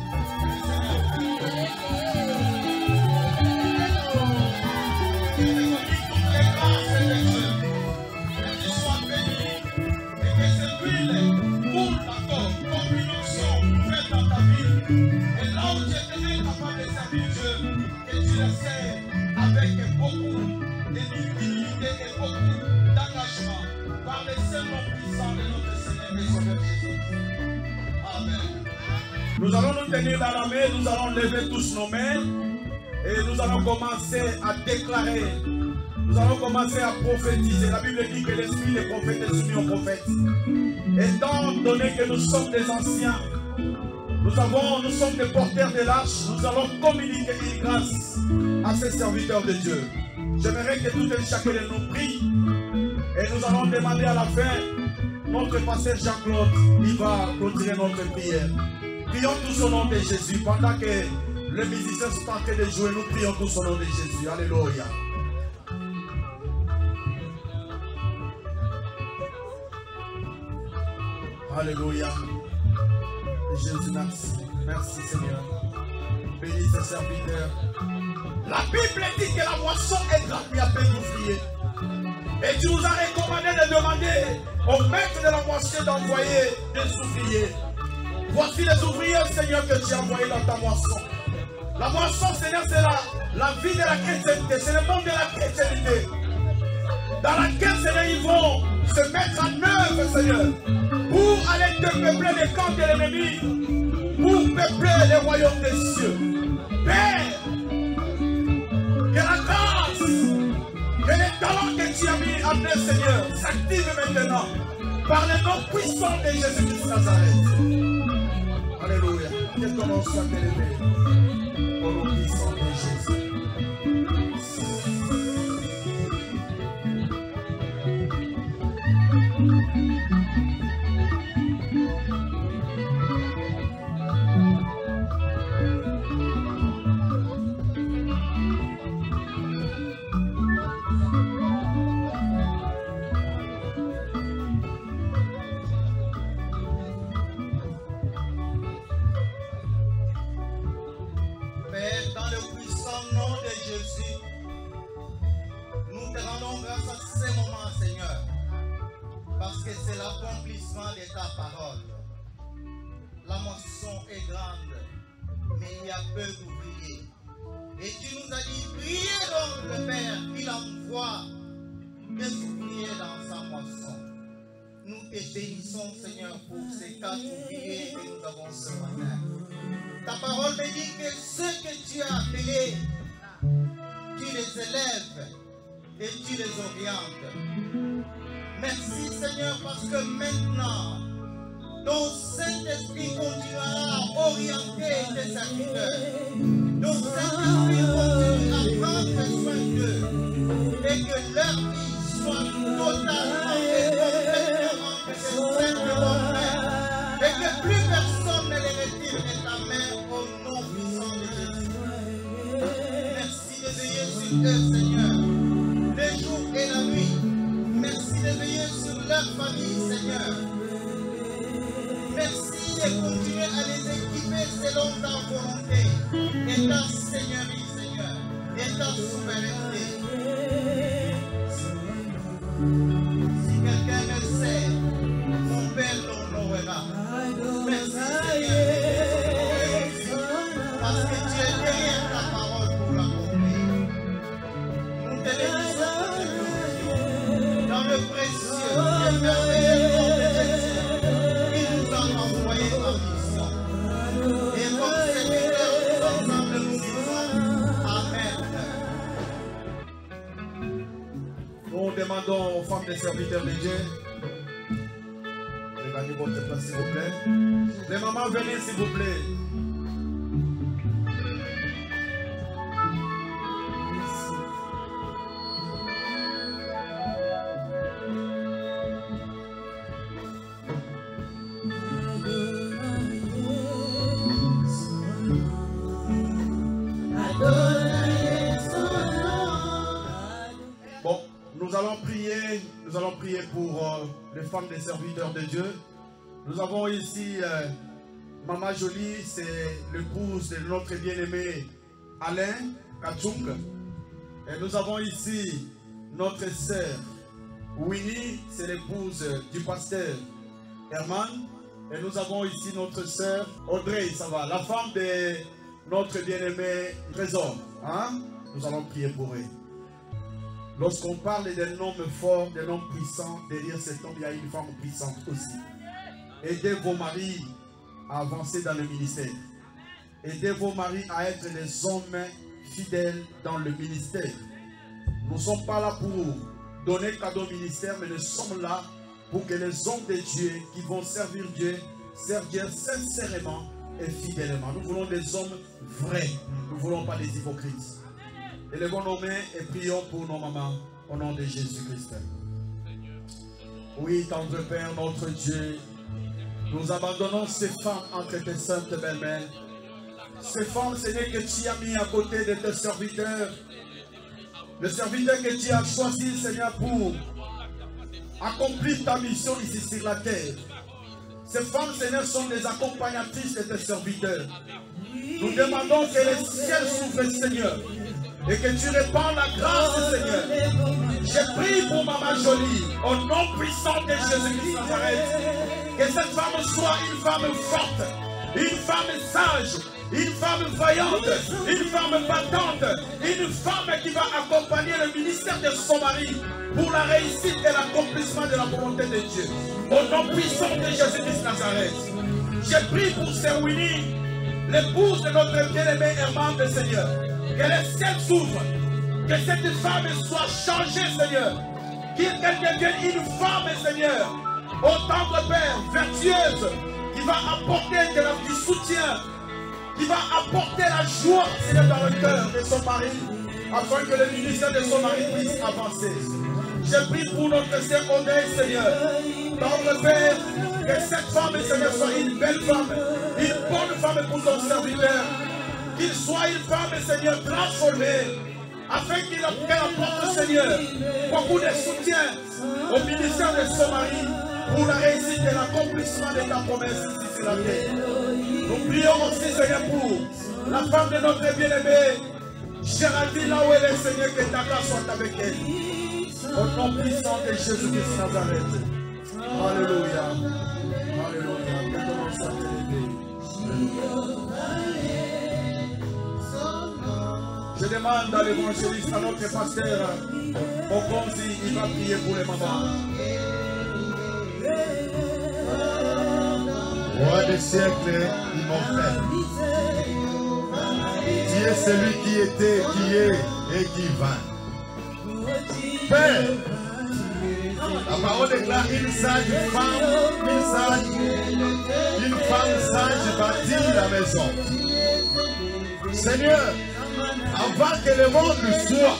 F: Avec beaucoup de dignité et beaucoup d'engagement par les seul nom puissant de notre Seigneur et Sauveur Jésus. Amen. Nous allons nous tenir dans la main, nous allons lever tous nos mains et nous allons commencer à déclarer, nous allons commencer à prophétiser. La Bible dit que l'esprit des prophètes est soumis aux prophètes. Étant donné que nous sommes des anciens, nous sommes des porteurs de l'arche, nous allons communiquer une grâce à ces serviteurs de Dieu. J'aimerais que tout et chacun de nous prie et nous allons demander à la fin, notre pasteur Jean-Claude, il va clôturer notre prière. Prions tous au nom de Jésus. Pendant que les musiciens sont en train de jouer, nous prions tous au nom de Jésus. Alléluia. Alléluia. Jésus, merci. Merci Seigneur. Bénis ces serviteurs. La Bible dit que la moisson est grande, mais à peine ouvrier. Et tu nous as recommandé de demander au maître de la moisson d'envoyer des ouvriers. Voici les ouvriers, Seigneur, que tu as envoyés dans ta moisson. La moisson, Seigneur, c'est la vie de la chrétienté. C'est le monde de la chrétienté. Dans laquelle, Seigneur, ils vont se mettre en œuvre, Seigneur, pour aller te peupler les camps de l'ennemi, pour peupler les royaumes des cieux. Père, que la grâce, que les talents que tu as mis en eux, Seigneur, s'activent maintenant par le nom puissant de Jésus-Christ Nazareth. Alléluia. Que ton nom soit élevé au nom puissant de Jésus. Seigneur, pour ces 4 ouvriers que nous avons ce matin. Ta parole me dit que ceux que tu as appelés, tu les élèves et tu les orientes. Merci Seigneur, parce que maintenant,
E: Ton Saint-Esprit continuera à orienter tes serviteurs. Ton Saint-Esprit continue à prendre soin d'eux. Et que leur vie soit totalement et complètement simplement faite. Et que plus personne ne les retire de ta main au nom puissant de Jésus. Merci de veiller sur eux, Seigneur, le jour et la nuit. Merci de veiller sur leur famille, Seigneur. Merci de continuer à les équiper selon ta volonté et ta seigneurie, Seigneur, et ta souveraineté. Si quelqu'un le sait, mon Père l'honorera. Merci, Seigneur, parce que tu es derrière ta parole pour l'accomplir. Nous te bénissons dans le précieux et merveilleux nom de Jésus, qui nous a envoyé en mission. Et comme serviteurs, ensemble nous disons Amen.
F: Nous demandons aux femmes des serviteurs de Dieu de gagner votre place, s'il vous plaît. Les mamans, venez, s'il vous plaît. Bon, nous allons prier pour les femmes des serviteurs de Dieu. Nous avons ici Maman Jolie, c'est l'épouse de notre bien-aimé Alain Kachung. Et nous avons ici notre sœur Winnie, c'est l'épouse du pasteur Herman. Et nous avons ici notre sœur Audrey, ça va, la femme de notre bien-aimé Trésor. Hein? Nous allons prier pour eux. Lorsqu'on parle d'un homme fort, d'un homme puissant, derrière cet homme, il y a une femme puissante aussi. Aidez vos maris à avancer dans le ministère. Aidez vos maris à être des hommes fidèles dans le ministère. Nous ne sommes pas là pour donner cadeau au ministère, mais nous sommes là pour que les hommes de Dieu qui vont servir Dieu servent Dieu sincèrement et fidèlement. Nous voulons des hommes vrais. Nous ne voulons pas des hypocrites. Élevons nos mains et prions pour nos mamans au nom de Jésus-Christ. Oui, tendre Père, notre Dieu, nous abandonnons ces femmes entre tes saintes belles-mains. Ces femmes, Seigneur, que tu as mis à côté de tes serviteurs. Le serviteur que tu as choisi, Seigneur, pour accomplir ta mission ici sur la terre. Ces femmes, Seigneur, sont des accompagnatrices de tes serviteurs. Nous demandons que les ciels s'ouvrent, Seigneur, et que tu répands la grâce, Seigneur. Je prie pour Maman Jolie, au nom puissant de Jésus-Christ Nazareth, que cette femme soit une femme forte, une femme sage, une femme vaillante, une femme battante, une femme qui va accompagner le ministère de son mari pour la réussite et l'accomplissement de la volonté de Dieu. Au nom puissant de Jésus-Christ Nazareth, je prie pour Sœur Winnie, l'épouse de notre bien-aimé Herman de Seigneur. Que les ciels s'ouvrent, que cette femme soit changée, Seigneur. Qu'elle devienne une femme, Seigneur, au tendre Père, vertueuse, qui va apporter du soutien, qui va apporter la joie, Seigneur, dans le cœur de son mari, afin que le ministère de son mari puisse avancer. Je prie pour notre sœur Audrey, Seigneur, tendre Père, que cette femme, Seigneur, soit une belle femme, une bonne femme pour son serviteur. Qu'il soit une femme, Seigneur, transformée, afin qu'elle apporte, Seigneur, beaucoup de soutien au ministère de son mari pour la réussite et l'accomplissement de ta promesse ici sur la terre. Nous prions aussi, Seigneur, pour la femme de notre bien-aimé, Géraldine, là où elle est, Seigneur, que ta grâce soit avec elle. Au nom puissant de Jésus-Christ Nazareth. Alléluia. Alléluia. Que ton nom soit élevé. Je demande à l'évangéliste, à notre pasteur, au Bonzi, il va prier pour les mamans.
I: Roi des siècles, immortel. Tu es celui qui était, qui est et qui va. Père, La parole déclare une sage femme sage bâtit la maison. Seigneur, avant que le monde soit,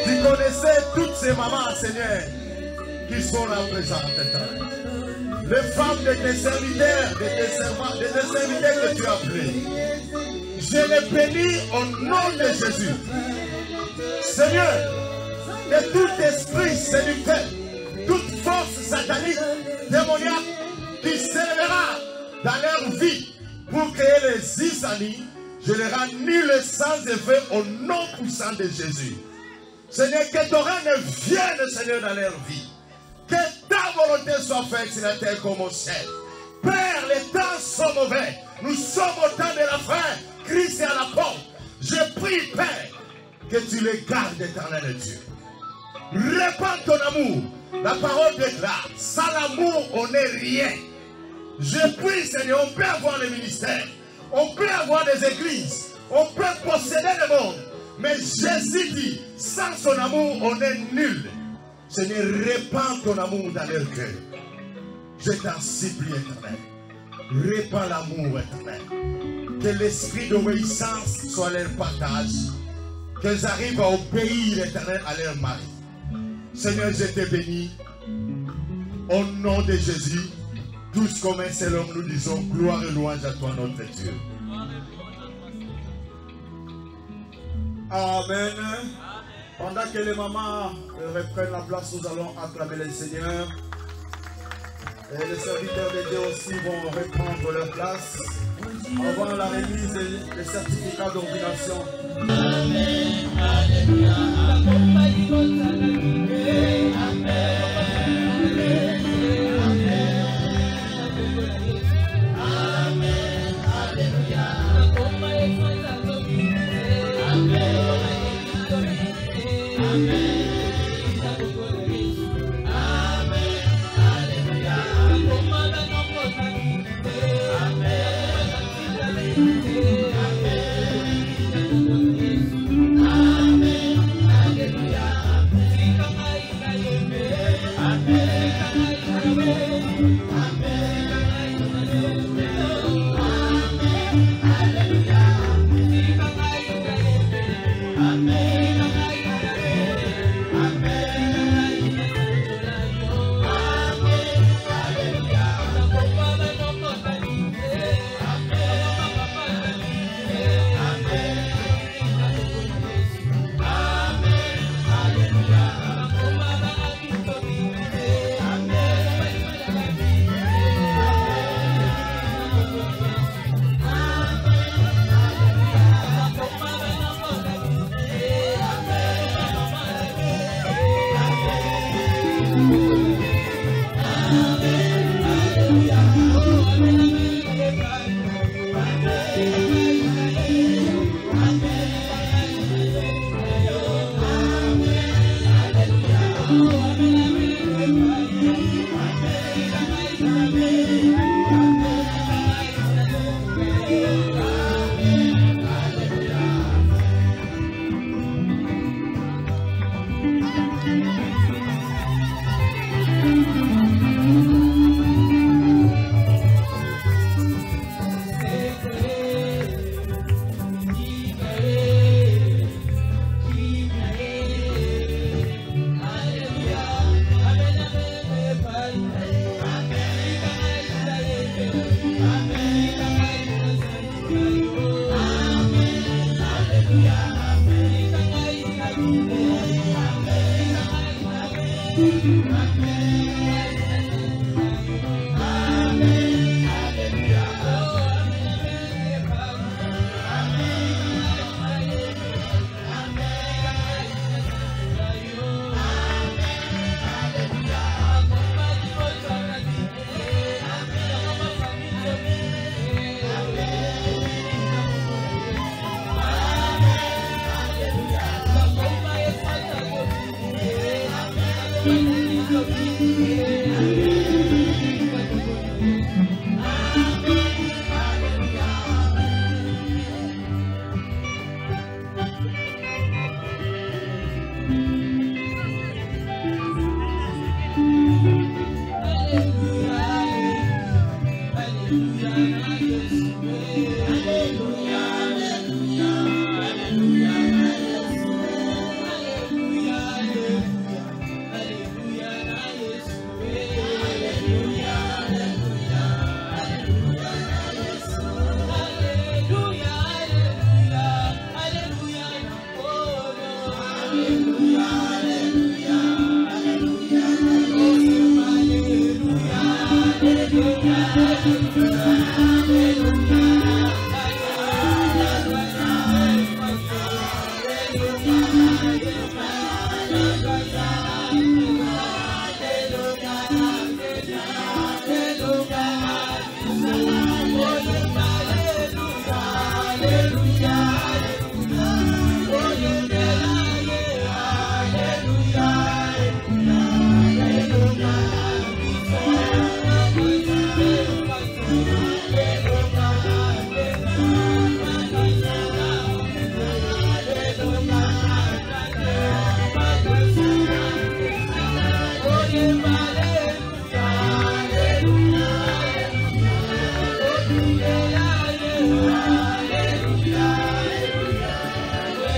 I: tu connaissais toutes ces mamans, Seigneur, qui sont là présentes. Les femmes de tes serviteurs, de tes serviteurs que tu as appelés. Je les bénis au nom de Jésus. Seigneur, que tout esprit séducteur, toute force satanique, démoniaque, qui s'élèvera dans leur vie pour créer les Isanis, je les rends nuls sans effet au nom puissant de Jésus. Seigneur, que ton règne vienne, Seigneur, dans leur vie. Que ta volonté soit faite sur la terre comme au ciel. Père, les temps sont mauvais. Nous sommes au temps de la fin. Christ est à la porte. Je prie, Père, que tu les gardes, éternel Dieu. Répands ton amour. La parole déclare, sans l'amour, on n'est rien. Je prie, Seigneur, on peut avoir le ministère. On peut avoir des églises. On peut posséder le monde. Mais Jésus dit, sans son amour, on est nul. Seigneur, répands ton amour dans leur cœur. Je t'en supplie, éternel. Répands l'amour, éternel. Que l'esprit d'obéissance soit leur partage. Qu'elles arrivent à obéir, éternel, à leur mari. Seigneur, je te bénis. Au nom de Jésus, tous comme un seul homme, nous disons gloire et louange à toi, notre Dieu.
F: Amen. Pendant que les mamans reprennent la place, nous allons acclamer le Seigneur. Et les serviteurs de Dieu aussi vont reprendre leur place avant la remise des certificats d'ordination. Amen. Alléluia.
J: Amen.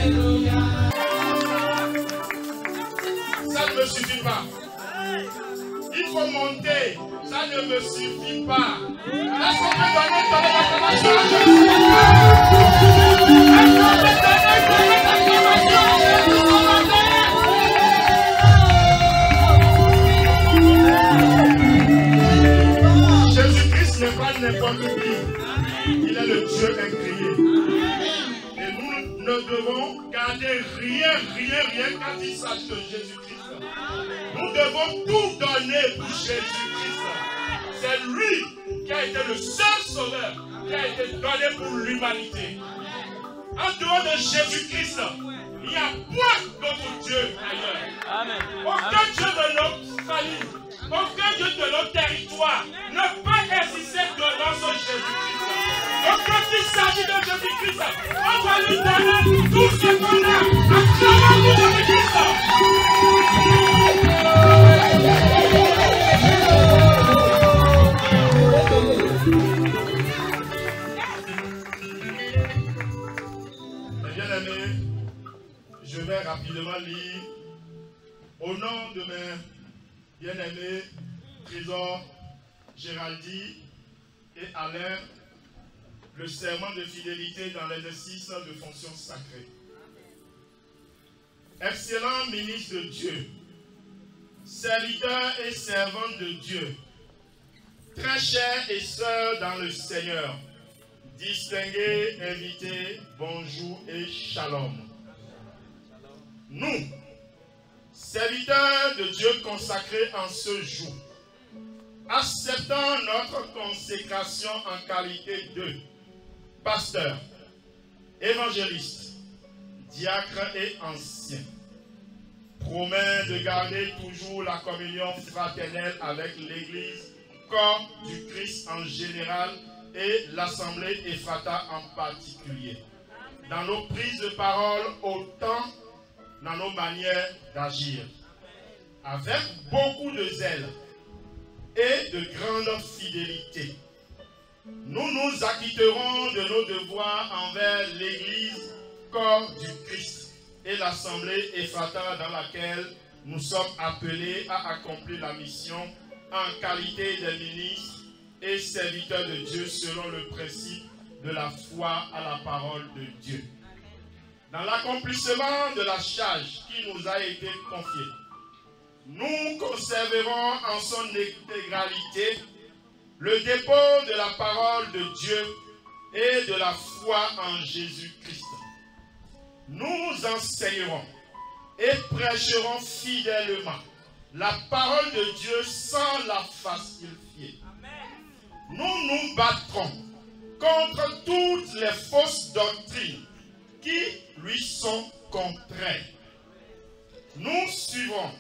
J: Ça ne me suffit pas. Il faut monter. Ça ne me suffit pas. Est-ce qu'on peut donner l'acclamation à Jésus? Est-ce qu'on peut donner l'acclamation à Jésus ce matin? Jésus-Christ n'est pas n'importe qui. Il est le Dieu incréé. Et nous ne devons garder rien quand il s'agit de Jésus-Christ. Nous devons tout donner pour Jésus-Christ. C'est lui qui a été le seul sauveur qui a été donné pour l'humanité. En dehors de Jésus-Christ, il n'y a point d'autre Dieu ailleurs. Amen. Aucun Dieu de notre famille, aucun Dieu de notre territoire ne peut exister devant ce Jésus-Christ. Donc quand il s'agit de Jésus-Christ, on va lui donner tout ce qu'on a. Acclamons pour Jésus-Christ. Bien aimé, je vais rapidement lire au nom de mes bien-aimés Trésor, Géraldine et Alain le serment de fidélité dans l'exercice de fonctions sacrées. Excellent ministre de Dieu, serviteur et servante de Dieu, très chers et sœurs dans le Seigneur, distingués, invités, bonjour et shalom. Nous, serviteurs de Dieu consacrés en ce jour, acceptant notre consécration en qualité de pasteur, évangéliste, diacre et ancien, promet de garder toujours la communion fraternelle avec l'Église, corps du Christ en général et l'Assemblée Ephrata en particulier, dans nos prises de parole autant dans nos manières d'agir, avec beaucoup de zèle et de grande fidélité. Nous nous acquitterons de nos devoirs envers l'Église, corps du Christ, et l'Assemblée Ephrata dans laquelle nous sommes appelés à accomplir la mission en qualité de ministres et serviteurs de Dieu selon le principe de la foi à la parole de Dieu. Dans l'accomplissement de la charge qui nous a été confiée, nous conserverons en son intégralité le dépôt de la parole de Dieu et de la foi en Jésus-Christ. Nous enseignerons et prêcherons fidèlement la parole de Dieu sans la falsifier. Nous nous battrons contre toutes les fausses doctrines qui lui sont contraires. Nous suivrons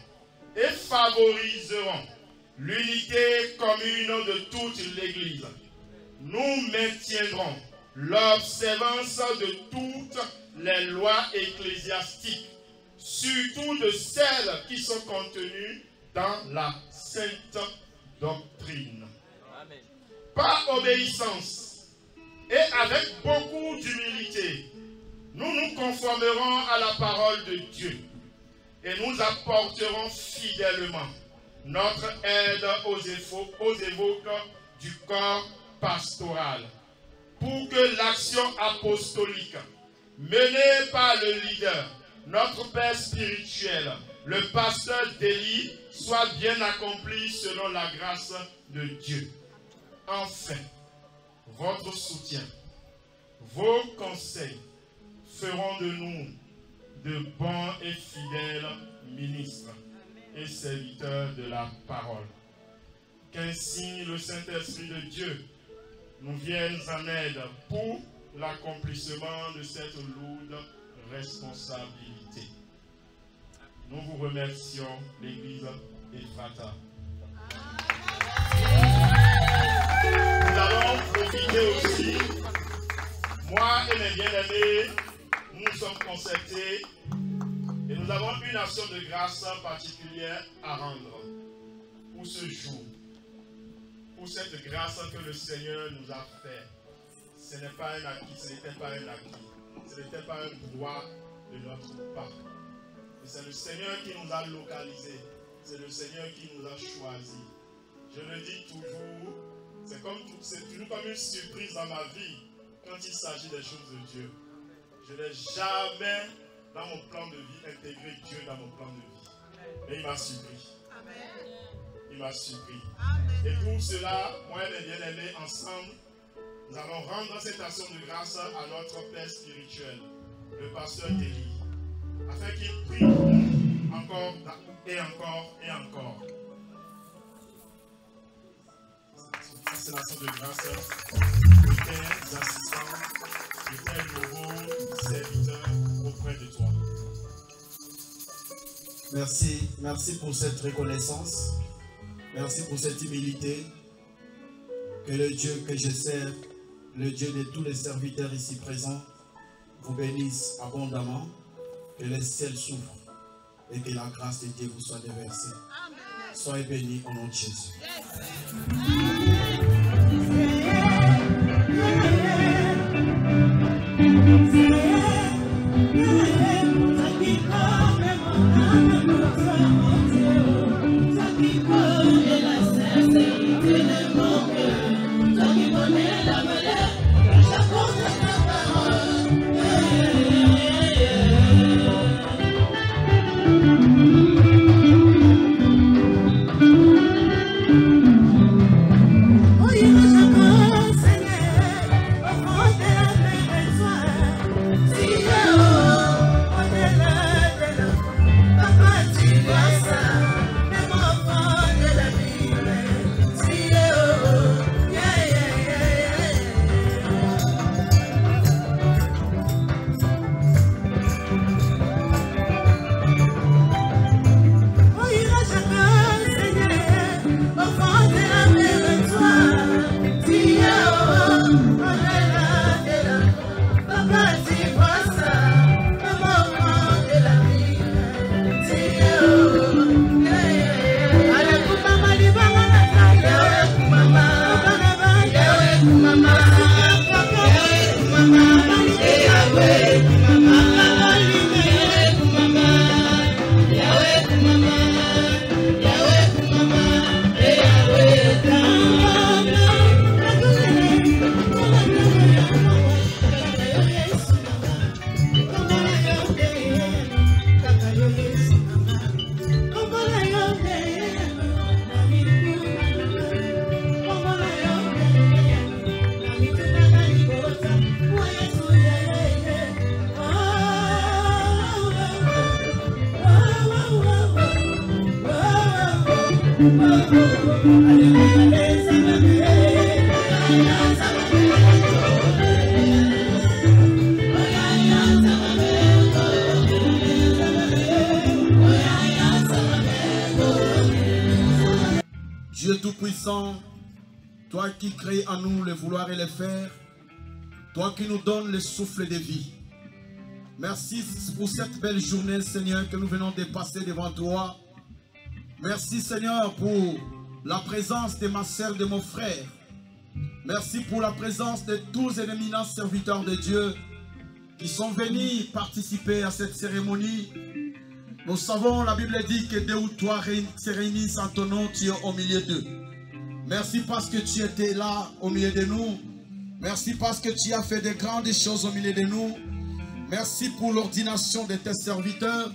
J: et favoriserons l'unité commune de toute l'Église. Nous maintiendrons l'observance de toutes les lois ecclésiastiques, surtout de celles qui sont contenues dans la sainte doctrine. Amen. Par obéissance et avec beaucoup d'humilité, nous nous conformerons à la parole de Dieu et nous apporterons fidèlement notre aide aux évôques du corps pastoral pour que l'action apostolique menée par le leader, notre père spirituel, le pasteur d'Élie, soit bien accomplie selon la grâce de Dieu. Enfin, votre soutien, vos conseils feront de nous de bons et fidèles ministres et serviteurs de la parole. Qu'ainsi le Saint-Esprit de Dieu nous vienne en aide pour l'accomplissement de cette lourde responsabilité. Nous vous remercions, l'Église Ephrata. Nous allons profiter aussi, moi et mes bien-aimés, nous sommes concertés et nous avons une action de grâce particulière à rendre pour ce jour, pour cette grâce que le Seigneur nous a faite. Ce n'est pas un acquis, ce n'était pas un acquis, ce n'était pas un droit ne la trouve pas. Et c'est le Seigneur qui nous a localisés. C'est le Seigneur qui nous a choisis. Je le dis toujours, c'est toujours comme une surprise dans ma vie quand il s'agit des choses de Dieu. Je n'ai jamais, dans mon plan de vie, intégré Dieu dans mon plan de vie. Et il m'a surpris. Il m'a surpris. Et pour cela, moi et les bien-aimés, ensemble, nous allons rendre cette action de grâce à notre Père spirituel, le pasteur Kelly, afin qu'il prie pour nous encore et encore et encore. C'est l'action de grâce de tes assistants, de tes nouveaux serviteurs auprès de toi.
F: Merci pour cette reconnaissance. Merci pour cette humilité. Que le Dieu que je sers, le Dieu de tous les serviteurs ici présents, vous bénisse abondamment. Que les ciels s'ouvrent et que la grâce de Dieu vous soit déversée. Soyez bénis au nom de Jésus. Dieu Tout-Puissant, toi qui crées en nous le vouloir et le faire, toi qui nous donnes le souffle de vie. Merci pour cette belle journée, Seigneur, que nous venons de passer devant toi. Merci, Seigneur, pour la présence de ma sœur, de mon frère. Merci pour la présence de tous les éminents serviteurs de Dieu qui sont venus participer à cette cérémonie. Nous savons, la Bible dit que 2 ou 3 se réunissent en ton nom, tu es au milieu d'eux. Merci parce que tu étais là au milieu de nous. Merci parce que tu as fait de grandes choses au milieu de nous. Merci pour l'ordination de tes serviteurs.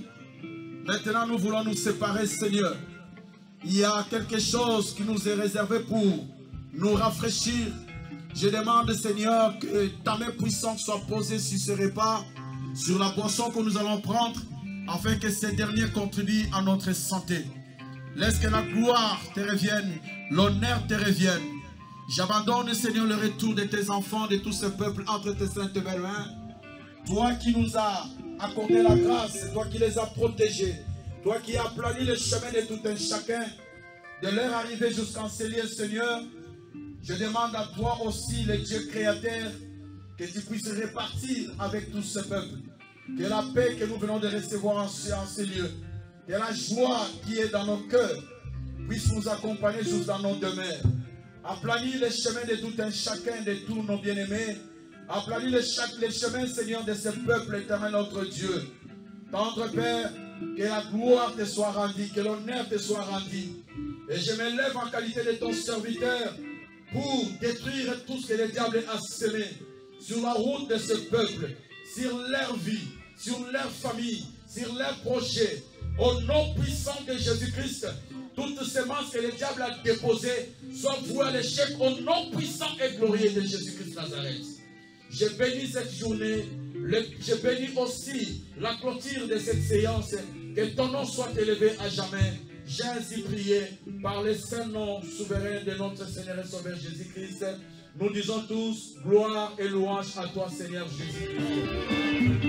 F: Maintenant, nous voulons nous séparer, Seigneur. Il y a quelque chose qui nous est réservé pour nous rafraîchir. Je demande, Seigneur, que ta main puissante soit posée sur ce repas, sur la boisson que nous allons prendre, afin que ces derniers contribuent à notre santé. Laisse que la gloire te revienne, l'honneur te revienne. J'abandonne, Seigneur, le retour de tes enfants, de tout ce peuple entre tes saintes belles mains. Toi qui nous as accordé la grâce, toi qui les as protégés, toi qui as plani le chemin de tout un chacun, de leur arrivée jusqu'en ces lieux, Seigneur, je demande à toi aussi, le Dieu créateur, que tu puisses répartir avec tout ce peuple. Que la paix que nous venons de recevoir en ces lieux, que la joie qui est dans nos cœurs puisse nous accompagner jusqu'à nos demeures. Aplanis les chemins de tout un chacun, de tous nos bien-aimés. Aplanis les chemins, Seigneur, de ce peuple éternel, notre Dieu. Tendre Père, que la gloire te soit rendue, que l'honneur te soit rendu. Et je me lève en qualité de ton serviteur pour détruire tout ce que le diable a semé sur la route de ce peuple, sur leur vie, sur leur famille, sur leurs projets. Au nom puissant de Jésus-Christ, toutes ces semences que le diable a déposées soient vouées à l'échec au nom puissant et glorieux de Jésus-Christ Nazareth. Je bénis cette journée, je bénis aussi la clôture de cette séance, que ton nom soit élevé à jamais. J'ai ainsi prié par le saint nom souverain de notre Seigneur et Sauveur Jésus-Christ. Nous disons tous gloire et louange à toi, Seigneur Jésus-Christ.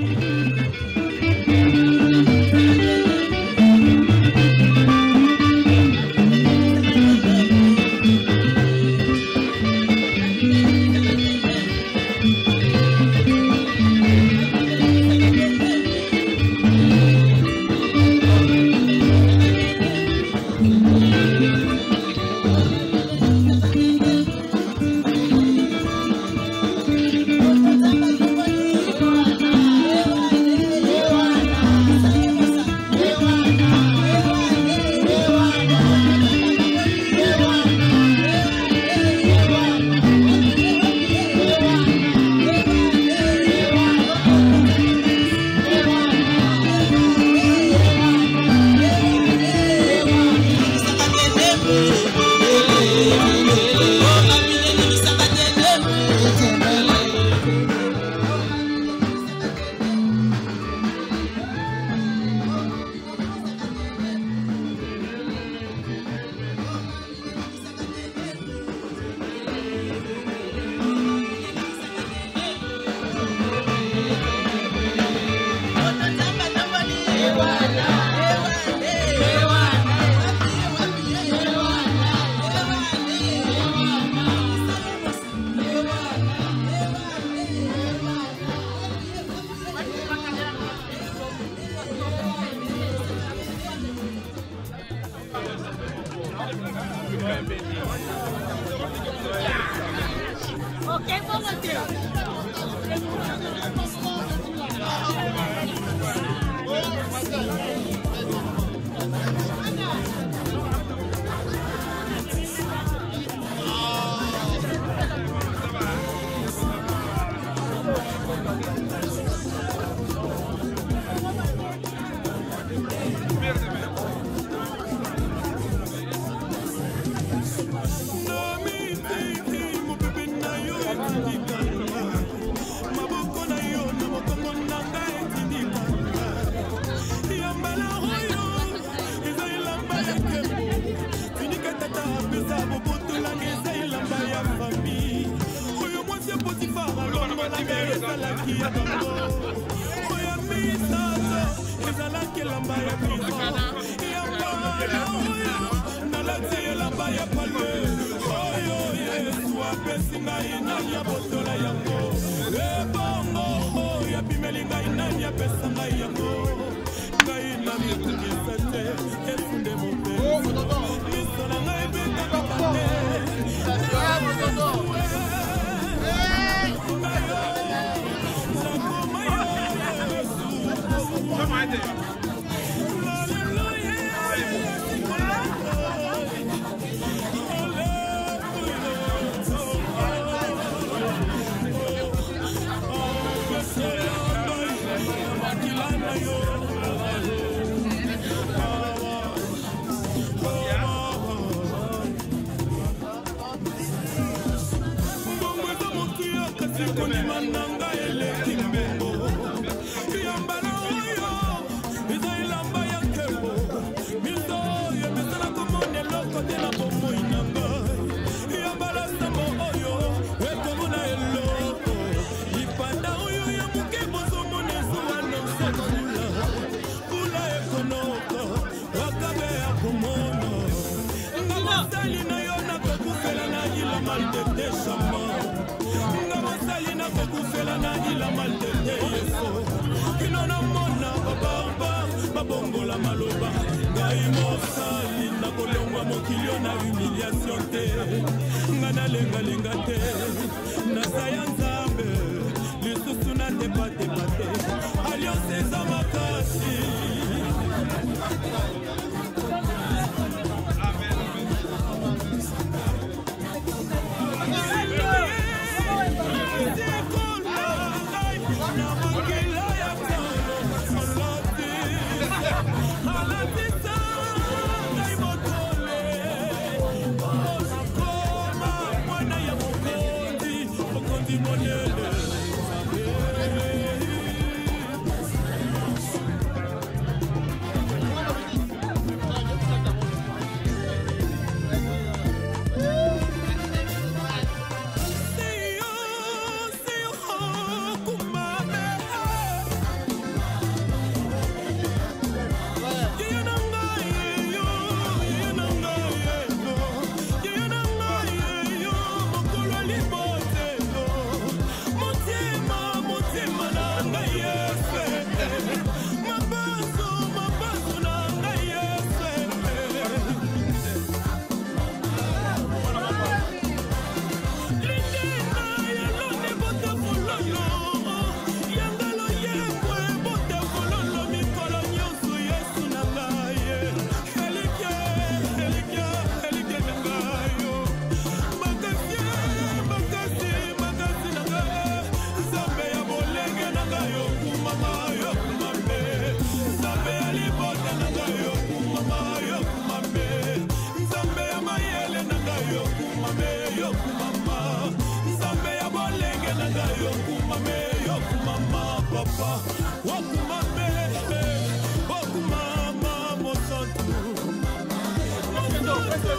K: Alliance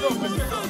I: cadeau, petit cadeau.